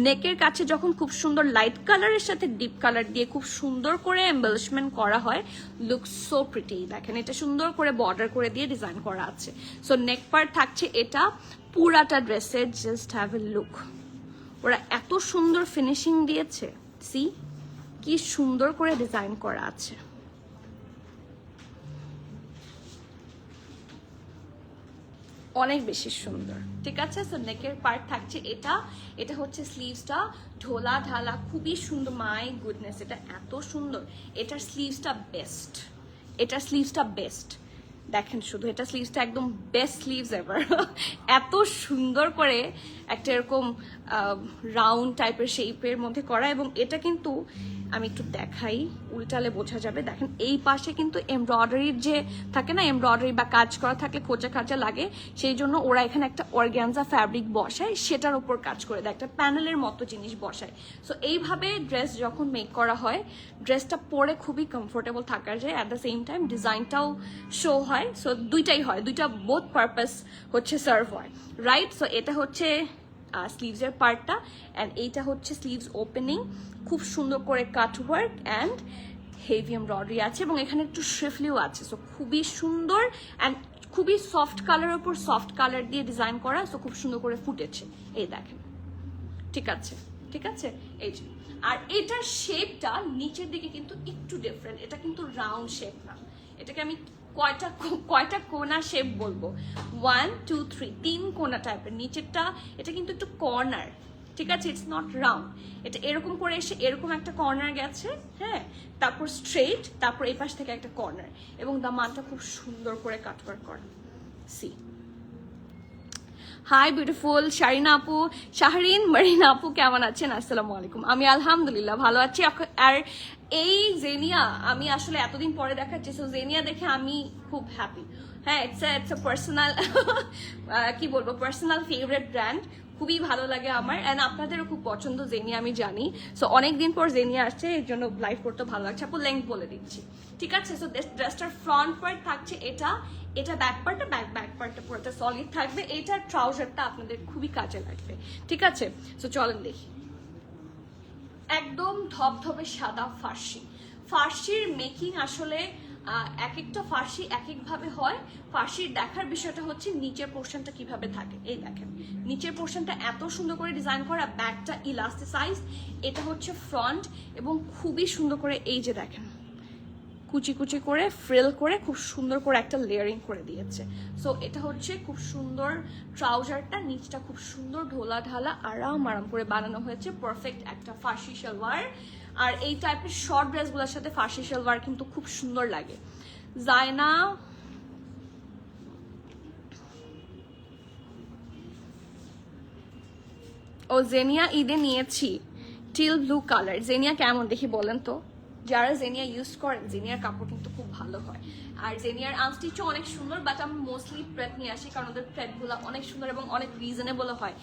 নেকের কাছে যখন খুব সুন্দর লাইট কালারের সাথে ডিপ কালার দিয়ে খুব সুন্দর করে এমবেলিশমেন্ট করা হয়, লুক সো প্রিটি। দেখেন এটা সুন্দর করে বর্ডার করে দিয়ে ডিজাইন করা আছে। সো নেক পার্ট থাকছে এটা, পুরাটা ড্রেসের জাস্ট হ্যাভ এ লুক। ওরা এত সুন্দর ফিনিশিং দিয়েছে, সি কি সুন্দর করে ডিজাইন করা আছে। অনেক বেশি সুন্দর। ঠিক আছে, সো নেকের পার্ট থাকছে এটা হচ্ছে স্লিভসটা ঢোলা ঢালা, খুবই সুন্দর। মাই গুডনেস, এটা এত সুন্দর। এটার স্লিভসটা বেস্ট। দেখেন শুধু, এটা স্লিভসটা একদম বেস্ট স্লিভস এভার। এত সুন্দর করে একটা এরকম রাউন্ড টাইপের শেপের মধ্যে করা, এবং এটা কিন্তু আমি একটু দেখাই, উল্টালে বোঝা যাবে। দেখেন এই পাশে কিন্তু এমব্রয়ডারির যে থাকে না, এমব্রয়ডারি বা কাজ করা থাকলে খোঁচা খাঁচা লাগে, সেই জন্য ওরা এখানে একটা অর্গ্যানজা ফ্যাব্রিক বসায়, সেটার উপর কাজ করে দেয়, একটা প্যানেলের মতো জিনিস বসায়। সো এইভাবে ড্রেস যখন মেক করা হয়, ড্রেসটা পরে খুবই কমফোর্টেবল থাকা যায়, অ্যাট দ্য সেম টাইম ডিজাইনটাও শো হয়। সো দুইটাই হয়, দুইটা বোথ পারপাস হচ্ছে সার্ভ হয়, রাইট? সো এটা হচ্ছে স্লিভসের পার্টটা, অ্যান্ড এইটা হচ্ছে স্লিভস ওপেনিং, খুব সুন্দর করে কাট ওয়ার্ক অ্যান্ড হেভি এমব্রয়ডারি আছে, এবং এখানে একটু শ্রিফলিও আছে। সো খুবই সুন্দর অ্যান্ড খুবই সফট কালারের উপর সফট কালার দিয়ে ডিজাইন করা, সো খুব সুন্দর করে ফুটেছে, এই দেখেন। ঠিক আছে, ঠিক আছে, এই যে। আর এটার শেপটা নিচের দিকে কিন্তু একটু ডিফারেন্ট, এটা কিন্তু রাউন্ড শেপ না, এটাকে আমি কয়টা কোনা শেপ বলবো, 1 2 3, 3 কোনা টাইপের নিচেরটা, এটা কিন্তু একটু কর্নার, ঠিক আছে, ইটস নট রাউন্ড। এটা এরকম করে এসে এরকম একটা কর্নার গেছে, হ্যাঁ, তারপর স্ট্রেট, তারপর এই পাশ থেকে একটা কর্নার, এবং দামানটা খুব সুন্দর করে কাটওয়ার্ক করা। সি হাই বিউটিফুল শারিনা আপু, শাহরিন মারিনা আপু, কেমন আছেন? আসসালামু আলাইকুম। আমি আলহামদুলিল্লাহ ভালো আছি। আর এই জেনিয়া আমি আসলে এতদিন পরে দেখাচ্ছি, সো জেনিয়া দেখে আমি খুব হ্যাপি। হ্যাঁ, ইটস এ পার্সোনাল কি বলবো, পার্সোনাল ফেভারিট ব্র্যান্ড, খুবই ভালো লাগে আমার, অ্যান্ড আপনাদেরও খুব পছন্দ জেনিয়া আমি জানি। সো অনেকদিন পর জেনিয়া আসছে, এর জন্য লাইভ করতে ভালো লাগছে। আপু লেংথ বলে দিচ্ছি, ঠিক আছে? সো ড্রেসটার ফ্রন্ট পার্ট থাকছে এটা, এটা ব্যাক পার্টটা, ব্যাক পার্টটা পুরোটা সলিড থাকবে, এইটার ট্রাউজারটা আপনাদের খুবই কাজে লাগবে, ঠিক আছে? সো চলেন দেখি। একদম ধবধবে সাদা ফার্সি, ফার্সির মেকিং আসলে এক একটা ফার্সি এক একভাবে হয়। ফার্সির দেখার বিষয়টা হচ্ছে নিচের পোর্শনটা কিভাবে থাকে, এই দেখেন নিচের পোর্শনটা এত সুন্দর করে ডিজাইন করা, ব্যাকটা ইলাস্টিসাইজ, এটা হচ্ছে ফ্রন্ট, এবং খুবই সুন্দর করে এই যে দেখেন কুচি কুচি করে ফ্রিল করে খুব সুন্দর করে একটা লেয়ারিং করে দিয়েছে। সো এটা হচ্ছে খুব সুন্দর ট্রাউজারটা, নিচটা খুব সুন্দর ঢোলা ঢালা আরাম করে বানানো হয়েছে, পারফেক্ট একটা ফার্সি সালোয়ার। আর এই টাইপের শর্ট ড্রেসগুলোর সাথে ফার্সি সালোয়ার কিন্তু খুব সুন্দর লাগে। জায়না ও জেনিয়া ঈদে নিয়েছি টিল ব্লু কালার, জেনিয়া কেমন দেখি বলেন তো? যারা জেনিয়া ইউজ করেন, জেনিয়ার কাপড় কিন্তু খুব ভালো হয়, আর জেনিয়ার আনস্টিচও অনেক সুন্দর, বাট আমি মোস্টলি প্রেট নিয়ে আসি, কারণ ওদের প্রেটগুলো অনেক সুন্দর এবং অনেক রিজনেবল হয়।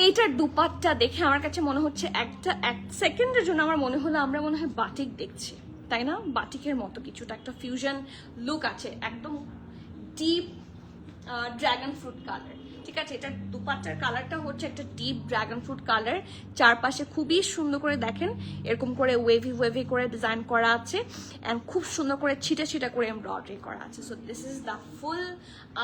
এইটার দুপাটটা দেখে আমার কাছে মনে হচ্ছে এক সেকেন্ডের জন্য আমার মনে হলো আমরা মনে হয় বাটিক দেখছি, তাই না? বাটিকের মতো কিছুটা একটা ফিউশন লুক আছে, একদম ডিপ ড্রাগন ফ্রুট কালার, ঠিক আছে? এটা দুপাট্টার কালারটা হচ্ছে একটা ডিপ ড্রাগন ফ্রুট কালার, চারপাশে খুবই সুন্দর করে দেখেন এরকম করে ওয়েভি করে ডিজাইন করা আছে, অ্যান্ড খুব সুন্দর করে ছিটা করে এমব্রয়ডারি করা আছে। So this is the full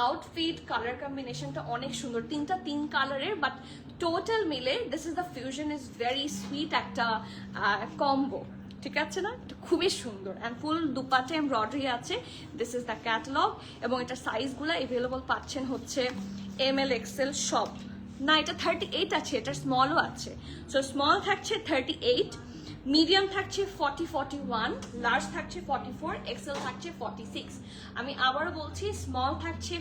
outfit, colour কম্বিনেশনটা অনেক সুন্দর, তিন কালারের, বাট টোটাল মিলে this is the fusion, is very sweet একটা কম্বো, ঠিক আছে না? খুবই সুন্দর, অ্যান্ড ফুল দুপাটে এমব্রয়ডারি আছে। দিস ইজ দ্য ক্যাটালগ, এবং এটা সাইজগুলো এভেলেবল পাচ্ছেন হচ্ছে ML XL সব না, এটা 38 আছে, এটা স্মলও আছে। সো স্মল থাকছে 38, মিডিয়াম থাকছে 40-41, লার্জ থাকছে 44, XL থাকছে 46। আমি আবারও বলছি, স্মল থাকছে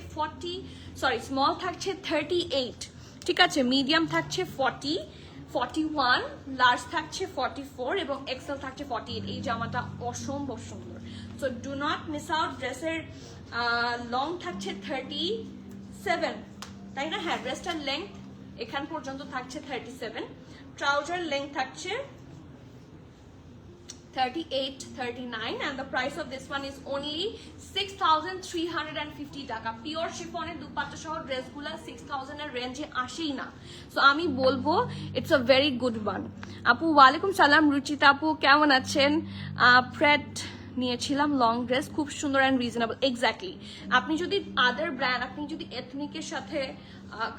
38, ঠিক আছে? মিডিয়াম থাকছে 41, লার্জ থাকছে 44, এবং XL থাকছে 48। এই জামাটা অসম্ভব সুন্দর, so do not miss out. ড্রেসের লং থাকছে 37, তাই না? হ্যাঁ, ড্রেসটার লেংথ এখান পর্যন্ত থাকছে 37, ট্রাউজার লেংথ থাকছে 38-39, and the price of this one is only 6,350 টাকা। পিওর শিফনের দুপাট্টা সহ ড্রেসগুলো 6,000 এর রেঞ্জে আসেই না, সো আমি বলবো it's a very good one. আপু ওয়ালাইকুম সালাম, রুচিতা আপু কেমন আছেন? প্রেট নিয়েছিলাম লং ড্রেস, খুব সুন্দর অ্যান্ড রিজনেবল। এক্স্যাক্টলি, আপনি যদি আদার ব্র্যান্ড, আপনি যদি এথনিকের সাথে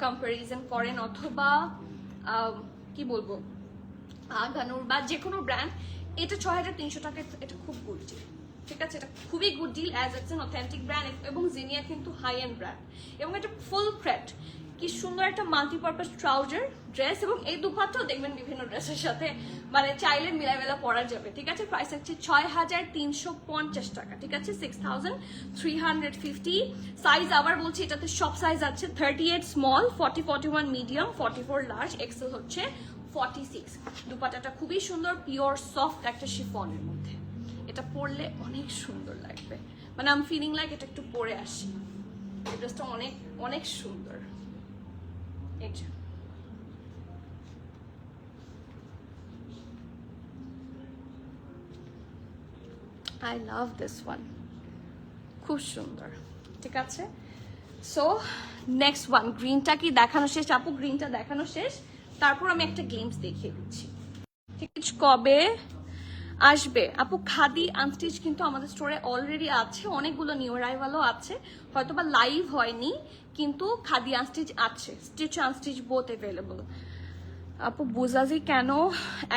কম্পারিজন করেন, অথবা কি বলবো গানুর বা যে কোনো ব্র্যান্ড, এটা 6,300 টাকা, এটা খুব গুড ডিল, ঠিক আছে? এটা খুবই good deal, as it's an authentic brand, এবং জিনিয়া কিন্তু হাই এন্ড ব্র্যান্ড, এবং এটা ফুল প্রেট, কি সুন্দর একটা মাল্টিপারপাস ট্রাউজার ড্রেস, এবং এই দুপাট্টাও দেখবেন বিভিন্ন ড্রেসের সাথে মানে চাইলে মিলামেলা পরা যাবে। ঠিক আছে, প্রাইস হচ্ছে 6,350 টাকা। ঠিক আছে, 6,350। সাইজ আবার বলছি, এটাতে সব সাইজ আছে, 38 স্মল, 40 41 মিডিয়াম, 44 লার্জ, এক্সেল হচ্ছে 46। দুপাট্টাটা খুবই সুন্দর, পিওর সফট একটা শিফনের মধ্যে। এটা পরলে অনেক সুন্দর লাগবে, মানে আমি ফিলিং লাইক এটা একটু পরে আসি। এই ড্রেসটা অনেক অনেক সুন্দর। এই যে আই লাভ দিস ওয়ান, খুব সুন্দর। ঠিক আছে, সো নেক্সট ওয়ান, গ্রিনটা কি দেখানো শেষ আপু? গ্রিনটা দেখানো শেষ, তারপর আমি একটা গেমস দেখিয়ে দিচ্ছি। ঠিক আছে, কবে আসবে আপু? খাদি আনস্টিচ কিন্তু আমাদের স্টোরে অলরেডি আছে, অনেকগুলো নিউ অ্যারাইভালও আছে, হয়তোবা লাইভ হয়নি, কিন্তু খাদি আনস্টিচ আছে, স্টিচ আনস্টিচ বোথ অ্যাভেলেবল। আপু বুজাজি কেন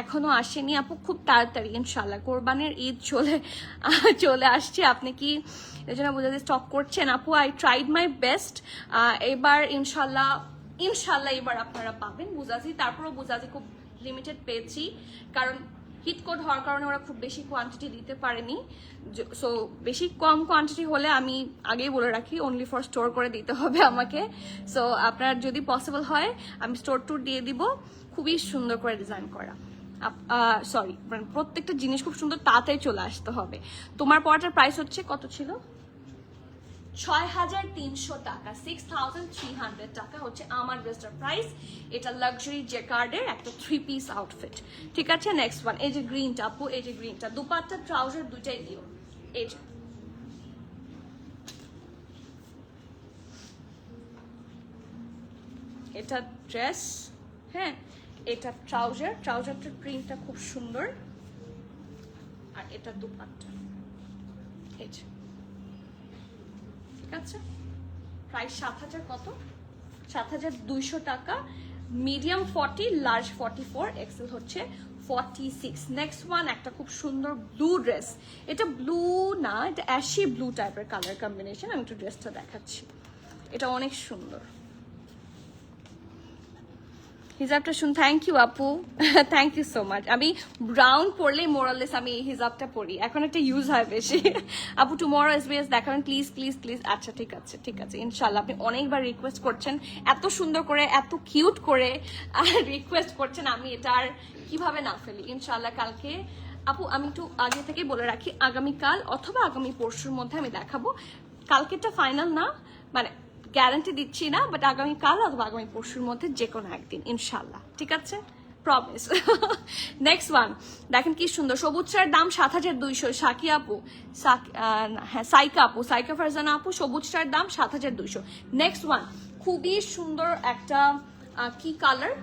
এখনো আসেনি? আপু খুব তাড়াতাড়ি ইনশাল্লাহ, কোরবানির ঈদ চলে আসছে, আপনি কি এই জন্য বুজাজি স্টক করছেন? আপু আই ট্রাইড মাই বেস্ট, এবার ইনশাল্লাহ এবার আপনারা পাবেন বুজাজি। তারপরও বুজাজি খুব লিমিটেড পেয়েছি, কারণ হিট কোড হওয়ার কারণে ওরা খুব বেশি কোয়ান্টিটি দিতে পারেনি। সো বেশি কম কোয়ান্টিটি হলে আমি আগেই বলে রাখি অনলি ফর স্টোর করে দিতে হবে আমাকে। সো আপনার যদি পসিবল হয় আমি স্টোর ট্যুর দিয়ে দিব, খুবই সুন্দর করে ডিজাইন করা। সরি, মানে প্রত্যেকটা জিনিস খুব সুন্দর, তাড়াতাড়ি চলে আসতে হবে। তোমার পড়াটার প্রাইস হচ্ছে কত ছিল? 6,300 টাকা, 6,300 টাকা হচ্ছে আমার ড্রেসটার প্রাইস। এটা লাক্সারি জেকার্ডের একটা 3 পিস আউটফিট। ঠিক আছে, নেক্সট ওয়ান, এই যে গ্রিনটা আপু, এই যে গ্রিনটা, দুপাট্টা ট্রাউজার দুটাই দিও। এই যে এটা ড্রেস, হ্যাঁ, এটা ট্রাউজারটার প্রিন্টটা খুব সুন্দর, আর এটা দুপাট্টা। এই যে, ঠিক আছে, প্রাইস 7,000 কত? 7,200 টাকা। মিডিয়াম 40, লার্জ 44, এক্সেল হচ্ছে 46। নেক্সট ওয়ান, একটা খুব সুন্দর ব্লু ড্রেস। এটা ব্লু না, এটা অ্যাশি ব্লু টাইপের কালার কম্বিনেশন। আমি একটু ড্রেসটা দেখাচ্ছি, এটা অনেক সুন্দর। হিজাবটা শুন, থ্যাংক ইউ আপু, থ্যাংক ইউ সো মাচ। আমি ব্রাউন পরলেই মোরালেস আমি এই হিজাবটা পরি, এখন একটা ইউজ হয় বেশি। আপু টুমরো SBS দেখাবেন প্লিজ প্লিজ প্লিজ। আচ্ছা ঠিক আছে ঠিক আছে, ইনশাল্লাহ। আপনি অনেকবার রিকোয়েস্ট করছেন, এত সুন্দর করে এত কিউট করে রিকোয়েস্ট করছেন, আমি এটা আর কিভাবে না ফেলি। ইনশাল্লাহ কালকে আপু, আমি একটু আগে থেকে বলে রাখি, আগামীকাল অথবা আগামী পরশুর মধ্যে আমি দেখাবো। কালকেটা ফাইনাল না, মানে গ্যারান্টি দিচ্ছি না, বাট আগামীকাল অথবা আগামী পরশুর মধ্যে যে কোনো একদিন ইনশাল্লাহ। ঠিক আছে, প্রমিস। নেক্সট ওয়ান দেখেন কি সুন্দর, সবুজটার দাম 7,200। সাকি আপু, হ্যাঁ সাইকা আপু, সাইকা ফারজানা আপু, সবুজটার দাম 7,200। নেক্সট ওয়ান, খুবই সুন্দর একটা কি কালার,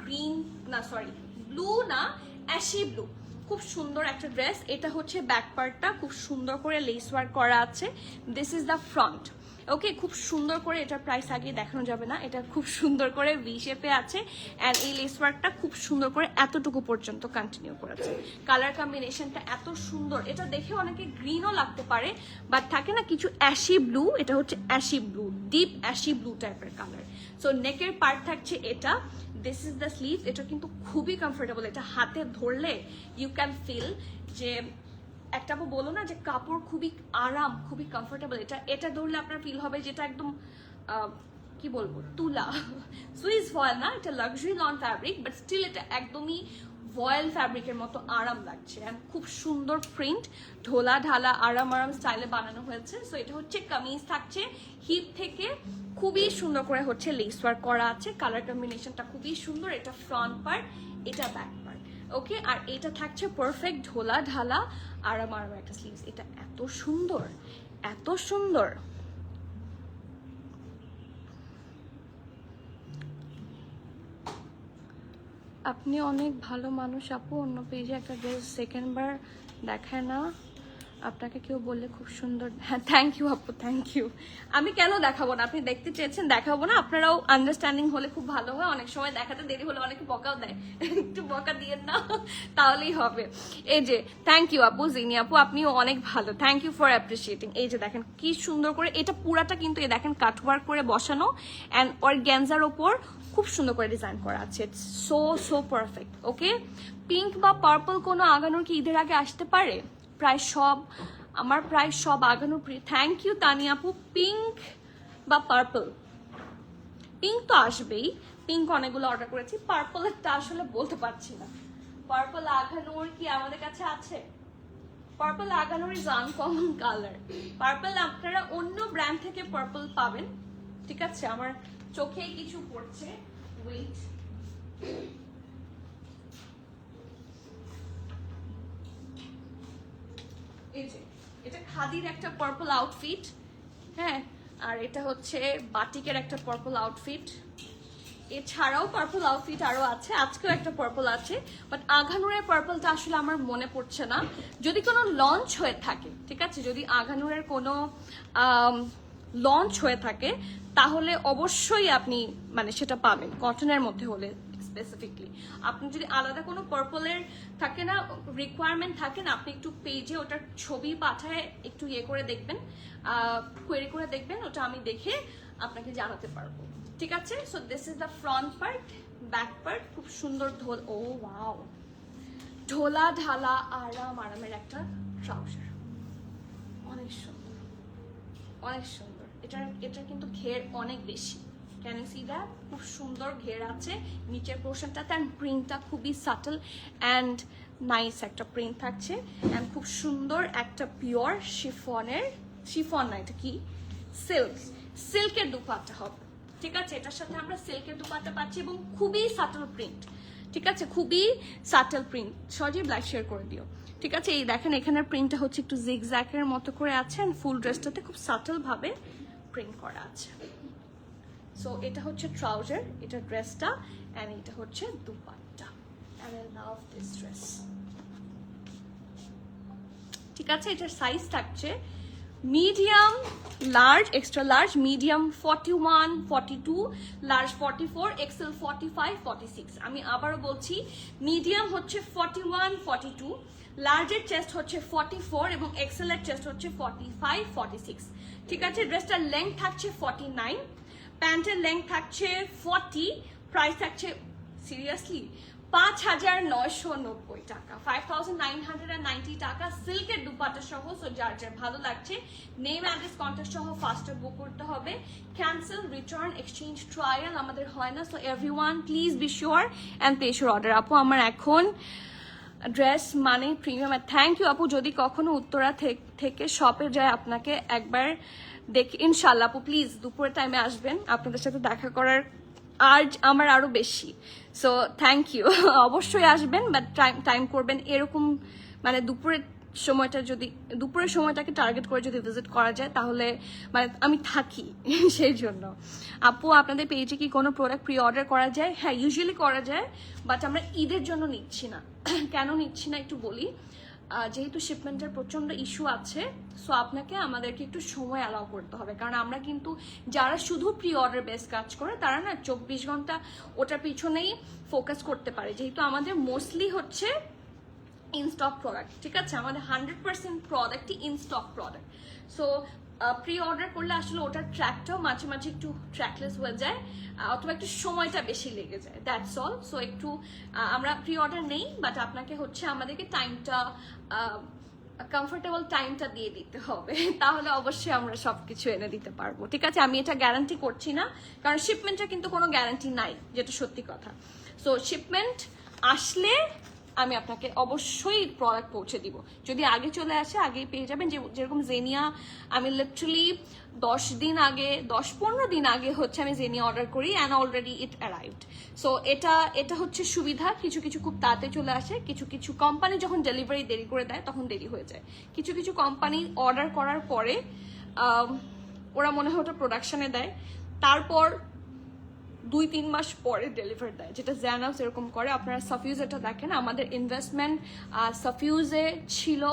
গ্রিন না সরি ব্লু না, অ্যাশি ব্লু, খুব সুন্দর একটা ড্রেস। এটা হচ্ছে ব্যাক পার্টটা খুব সুন্দর করে লেস ওয়ার্ক করা আছে, দিস ইজ দ্য ফ্রন্ট। ওকে, খুব সুন্দর করে, এটার প্রাইস আগে দেখানো যাবে না, এটা খুব সুন্দর করে ভি শেপে আছে, অ্যান্ড এই লেস ওয়ার্কটা খুব সুন্দর করে এতটুকু পর্যন্ত কন্টিনিউ করেছে। কালার কম্বিনেশনটা এত সুন্দর, এটা দেখে অনেকে গ্রিনও লাগতে পারে, বাট থাকে না কিছু অ্যাশি ব্লু, এটা হচ্ছে ashy blue, deep ashy blue টাইপের কালার। সো নেকের পার্ট থাকছে এটা, দিস ইজ দ্য স্লিভ। এটা কিন্তু খুবই কমফোর্টেবল, এটা হাতে ধরলে ইউ ক্যান ফিল যে একটা বলো না যে কাপড় খুবই আরাম, খুবই কমফোর্টেবল। এটা ধরলে আপনার ফিল হবে যেটা একদম কি বলবো, তুলা সুইস ভয়েল না, এটা luxury lawn fabric, but still এটা একদমই ভয়েল ফ্যাব্রিকের মতো আরাম লাগছে। অ্যান্ড খুব সুন্দর প্রিন্ট, ঢোলা ঢালা আরাম স্টাইলে বানানো হয়েছে। সো এটা হচ্ছে কামিজ থাকছে, হিপ থেকে খুবই সুন্দর করে হচ্ছে লেস ওয়ার্ক করা আছে, কালার কম্বিনেশনটা খুবই সুন্দর। এটা ফ্রন্ট পার্ট, এটা ব্যাক পার্ট। ওকে, আর এটা থাকছে পারফেক্ট ঢোলা ঢালা আরাম একটা স্লিভস। এটা এত সুন্দর, এত সুন্দর। আপনি অনেক ভালো মানুষ আপু, অন্য পেজে একটা ড্রেস সেকেন্ড বার দেখায় না, আপনাকে কেউ বললে খুব সুন্দর, হ্যাঁ থ্যাংক ইউ আপু, থ্যাংক ইউ। আমি কেন দেখাবো না, আপনি দেখতে চেয়েছেন দেখাবো না, আপনারাও আন্ডারস্ট্যান্ডিং হলে খুব ভালো হয়। অনেক সময় দেখাতে দেরি হলে অনেকে বকাও দেয়, একটু বকা দিয়েন না তাহলেই হবে। এই যে থ্যাংক ইউ আপু, জিনি আপু আপনিও অনেক ভালো, থ্যাংক ইউ ফর অ্যাপ্রিসিয়েটিং। এই যে দেখেন কি সুন্দর করে, এটা পুরাটা কিন্তু এই দেখেন কাটওয়ার্ক করে বসানো অ্যান্ড অর্গ্যানজার ওপর খুব সুন্দর করে ডিজাইন করা আছে। It's so perfect. Okay, pink বা পার্পল কোনো আগানোর কি ঈদের আগে আসতে পারে? আমার প্রায় সব আগানো প্রিয়। থ্যাংক ইউ তানিয়া আপু। পিঙ্ক বা পার্পল, পিঙ্ক তো আসবেই, পিঙ্ক অনেকগুলো অর্ডার করেছি, পার্পলেরটা আসলে বলতে পারছি না। পার্পল আগানোর কি আমাদের কাছে আছে? পার্পল আগানোর ইজ আনকমন কালার। পার্পল আপনারা অন্য ব্র্যান্ড থেকে পার্পল পাবেন, ঠিক আছে? আমার চোখেই কিছু পড়ছে, ওয়েট। এই যে এটা খাদির একটা পার্পল আউটফিট, হ্যাঁ, আর এটা হচ্ছে বাটিকের একটা পার্পল আউটফিট। এছাড়াও পার্পল আউটফিট আরো আছে, আজকেও একটা পার্পল আছে, বাট আঘানুরের পার্পলটা আসলে আমার মনে পড়ছে না। যদি কোনো লঞ্চ হয়ে থাকে, ঠিক আছে, যদি আঘানুরের কোনো লঞ্চ হয়ে থাকে তাহলে অবশ্যই আপনি মানে সেটা পাবেন, কটনের মধ্যে হলে স্পেসিফিকলি। আপনি যদি আলাদা কোনো পার্পলের থাকে না, রিকোয়ারমেন্ট থাকে না, আপনি একটু পেজে ওটার ছবি পাঠায় একটু ইয়ে করে দেখবেন, কোয়েরি করে দেখবেন, ওটা আমি দেখে আপনাকে জানাতে পারবো, ঠিক আছে? So this is the front part. Back part খুব সুন্দর ও ওয়াও, ঢোলা ঢালা আরামের একটা ট্রাউজার, অনেক সুন্দর, অনেক সুন্দর। এটার কিন্তু ঘের অনেক বেশি, ক্যান ইউ সি দ্যাট? খুব সুন্দর ঘের আছে নিচের পোর্শনটাতে, অ্যান্ড প্রিন্টটা খুবই সাটল অ্যান্ড নাইস একটা প্রিন্ট থাকছে, অ্যান্ড খুব সুন্দর একটা পিওর শিফন না, এটা কি সিল্কের দুপাট্টা হবে, ঠিক আছে? এটার সাথে আমরা সিল্কের দুপাট্টা পাচ্ছি এবং খুবই সাটল প্রিন্ট, ঠিক আছে? খুবই subtle print. Saji black share করে দিও, ঠিক আছে? এই দেখেন এখানের প্রিন্টটা হচ্ছে একটু জিগজ্যাগের মতো করে আছে, অ্যান্ড ফুল ড্রেসটাতে খুব সাটল ভাবে প্রিন্ট করা আছে। সো এটা হচ্ছে ট্রাউজার, এটা ড্রেসটা, অ্যান্ড এটা হচ্ছে dupatta, and I love this dress, ঠিক আছে? এটার সাইজ থাকছে medium, large, extra large, medium 41, 42, large 44, XL 45, 46। আমি আবারও বলছি, মিডিয়াম হচ্ছে 41, 42, লার্জের চেস্ট হচ্ছে 44 এবং এক্সেলের চেস্ট হচ্ছে 45, 46, ঠিক আছে? ড্রেসটার লেন্থ থাকছে 49, প্যান্টের লেন্থ থাকছে 40, প্রাইস থাকছে সিরিয়াসলি 5,990 টাকা, 5,990 টাকা, সিল্কের দুপাট্টা সহ। সো যার যার ভালো লাগছে নেম, অ্যাড্রেস, কন্ট্যাক্ট সহ ফাস্টার বুক করতে হবে। ক্যান্সেল, রিটার্ন, এক্সচেঞ্জ, ট্রায়াল আমাদের হয় না। So everyone please be sure and place your order. আপু আমার এখন ড্রেস মানে প্রিমিয়াম। থ্যাংক ইউ আপু। যদি কখনো উত্তরা থেকে শপে যায় আপনাকে একবার দেখি ইনশাল্লাহ আপু, প্লিজ দুপুরের টাইমে আসবেন, আপনাদের সাথে দেখা করার আজ আমার আরো বেশি। সো থ্যাংক ইউ, অবশ্যই আসবেন, বাট টাইম করবেন এরকম, মানে দুপুরের সময়টাকে টার্গেট করে যদি ভিজিট করা যায় তাহলে মানে আমি থাকি সেই জন্য। আপু আপনাদের পেজে কি কোনো প্রোডাক্ট প্রি অর্ডার করা যায়? হ্যাঁ, ইউজুয়ালি করা যায়, বাট আমরা ঈদের জন্য নিচ্ছি না। কেন নিচ্ছি না একটু বলি। যেহেতু শিপমেন্টের প্রচন্ড ইস্যু আছে, সো আপনাকে আমাদেরকে একটু সময় অ্যালাউ করতে হবে, কারণ আমরা কিন্তু যারা শুধু প্রি অর্ডার বেস কাজ করে তারা না 24 ঘন্টা ওটার পিছনেই ফোকাস করতে পারে, যেহেতু আমাদের মোস্টলি হচ্ছে ইন স্টক প্রোডাক্ট, ঠিক আছে? আমাদের 100% প্রোডাক্টই in stock product. So pre order করলে আসলে ওটার ট্র্যাকটাও মাঝে মাঝে একটু ট্র্যাকলেস হয়ে যায়, অথবা একটু সময়টা বেশি লেগে যায়, দ্যাটস অল। সো একটু আমরা প্রি অর্ডার নেই, বাট আপনাকে হচ্ছে আমাদেরকে টাইমটা, কমফোর্টেবল টাইমটা দিয়ে দিতে হবে, তাহলে অবশ্যই আমরা সবকিছু এনে দিতে পারবো, ঠিক আছে? আমি এটা গ্যারান্টি করছি না, কারণ শিপমেন্টের কিন্তু কোনো গ্যারান্টি নাই, যেটা সত্যি কথা। সো শিপমেন্ট আসলে আমি আপনাকে অবশ্যই প্রোডাক্ট পৌঁছে দিব। যদি আগে চলে আসে আগেই পেয়ে যাবেন। যেরকম জেনিয়া আমি লিটারালি 10-15 দিন আগে হচ্ছে আমি জেনিয়া অর্ডার করি, and already it arrived. So এটা হচ্ছে সুবিধা, কিছু কিছু খুব তাড়াতাড়ি চলে আসে, কিছু কিছু কোম্পানি যখন ডেলিভারি দেরি করে দেয় তখন দেরি হয়ে যায়। কিছু কিছু কোম্পানি অর্ডার করার পরে ওরা মনে হয় ওটা প্রোডাকশনে দেয়, তারপর 2-3 মাস পরে ডেলিভার দেয়, যেটা জ্যানাউস এরকম করে। আপনারা সাফিউজ এটা দেখেন, আমাদের ইনভেস্টমেন্ট সাফিউজে ছিল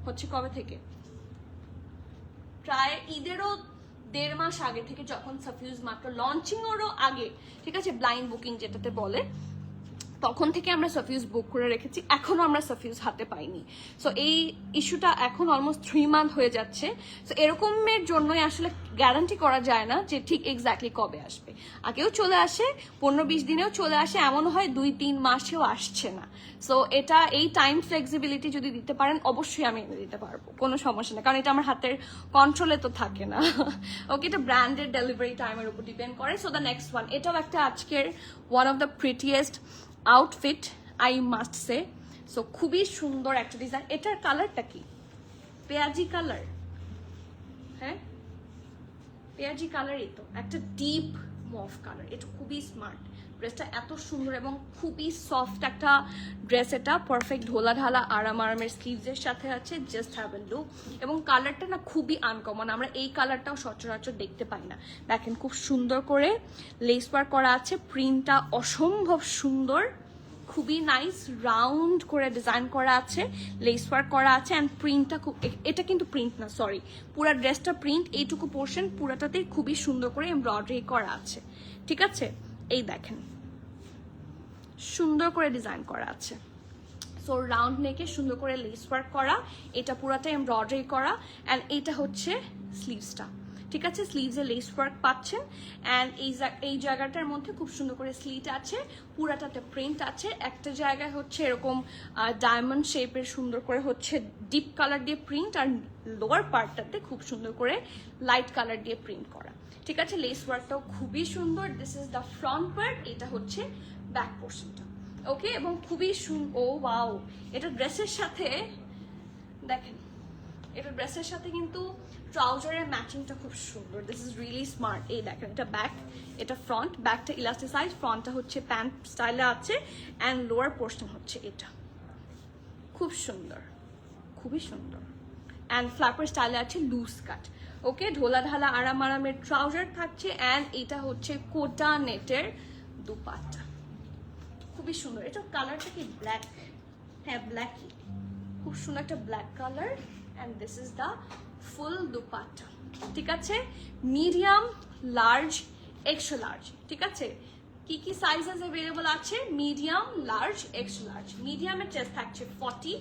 হচ্ছে কবে থেকে, প্রায় ঈদেরও 1.5 মাস আগে থেকে, যখন সাফিউজ মাত্র লঞ্চিং ওরও আগে, ঠিক আছে, ব্লাইন্ড বুকিং যেটাতে বলে, তখন থেকে আমরা সাফিউজ বুক করে রেখেছি, এখনো আমরা সাফিউজ হাতে পাইনি। সো এই ইস্যুটা এখন অলমোস্ট 3 মান্থ হয়ে যাচ্ছে। সো এরকমের জন্যই আসলে গ্যারান্টি করা যায় না যে ঠিক এক্স্যাক্টলি কবে আসবে। আগেও চলে আসে, 15-20 দিনেও চলে আসে, এমন হয় 2-3 মাসেও আসছে না। সো এটা এই টাইম ফ্লেক্সিবিলিটি যদি দিতে পারেন অবশ্যই আমি এনে দিতে পারবো, কোনো সমস্যা নেই, কারণ এটা আমার হাতের কন্ট্রোলে তো থাকে না। ওকে, এটা ব্র্যান্ডের ডেলিভারি টাইমের উপর ডিপেন্ড করে। সো দ্য নেক্সট ওয়ান, এটাও একটা আজকের one of the prettiest outfit I must say. So খুবই সুন্দর একটা ডিজাইন। এটার কালারটা কি পেঁয়াজি কালার, হ্যাঁ পেঁয়াজি কালারই তো, একটা ডিপ মভ কালার। এটা খুবই স্মার্ট, ড্রেসটা এত সুন্দর এবং খুবই সফট একটা ড্রেস। এটা পারফেক্ট ঢোলা ঢালা আরামের স্লিভসের সাথে আছে, জাস্ট হ্যাভ এ লুক। এবং কালারটা না খুবই আনকমন, আমরা এই কালারটাও সচরাচর দেখতে পাই না। দেখেন খুব সুন্দর করে লেস ওয়ার্ক করা আছে, প্রিন্টটা অসম্ভব সুন্দর, খুবই নাইস, রাউন্ড করে ডিজাইন করা আছে, লেস ওয়ার্ক করা আছে, অ্যান্ড প্রিন্টটা খুব, এটা কিন্তু প্রিন্ট না, সরি, পুরো ড্রেসটা প্রিন্ট। এইটুকু পোর্শন পুরাটাতেই খুবই সুন্দর করে এমব্রয়ডারি করা আছে, ঠিক আছে। এই দেখেন সুন্দর করে ডিজাইন করা আছে। সো রাউন্ড নেকে সুন্দর করে লেস ওয়ার্ক করা, এটা পুরাটা এমব্রয়ডারি করা, অ্যান্ড এটা হচ্ছে স্লিভসটা, ঠিক আছে। স্লিভসে লেস ওয়ার্ক পাচ্ছেন, অ্যান্ড এই জায়গাটার মধ্যে খুব সুন্দর করে স্লিট আছে, পুরাটাতে প্রিন্ট আছে। একটা জায়গায় হচ্ছে এরকম ডায়মন্ড শেপের সুন্দর করে হচ্ছে ডিপ কালার দিয়ে প্রিন্ট, আর লোয়ার পার্টটাতে খুব সুন্দর করে লাইট কালার দিয়ে প্রিন্ট করা, ঠিক আছে। লেস ওয়ার্কটাও খুবই সুন্দর। This is the front part, এটা হচ্ছে ব্যাক পোর্শনটা, ওকে। এবং খুবই ও ওয়াও, এটা ড্রেসের সাথে দেখেন, এটা ড্রেসের সাথে কিন্তু ট্রাউজারের ম্যাচিংটা খুব সুন্দর। This is really smart. এই দেখেন, এটা ব্যাক, এটা ফ্রন্ট, ব্যাকটা ইলাস্টিসাইজ, ফ্রন্টটা হচ্ছে প্যান্ট স্টাইলে আছে, অ্যান্ড লোয়ার পোর্শন হচ্ছে এটা, খুব সুন্দর, খুবই সুন্দর, অ্যান্ড ফ্ল্যাপার স্টাইলে আছে, লুজ কাট, ওকে। ঢোলা ঢালা আরামের ট্রাউজার থাকছে, অ্যান্ড এটা হচ্ছে কোটা নেটের দুপাট্টা, খুবই সুন্দর। এটা কালারটা কি ব্ল্যাক, হ্যাঁ ব্ল্যাকই, খুব সুন্দর একটা black colour, and this is the full dupatta, ঠিক আছে। মিডিয়াম, লার্জ, এক্সট্রা লার্জ, ঠিক আছে। কি কি সাইজেস অ্যাভেলেবল আছে? Medium, large, extra large. মিডিয়ামের চেস্ট থাকছে 40,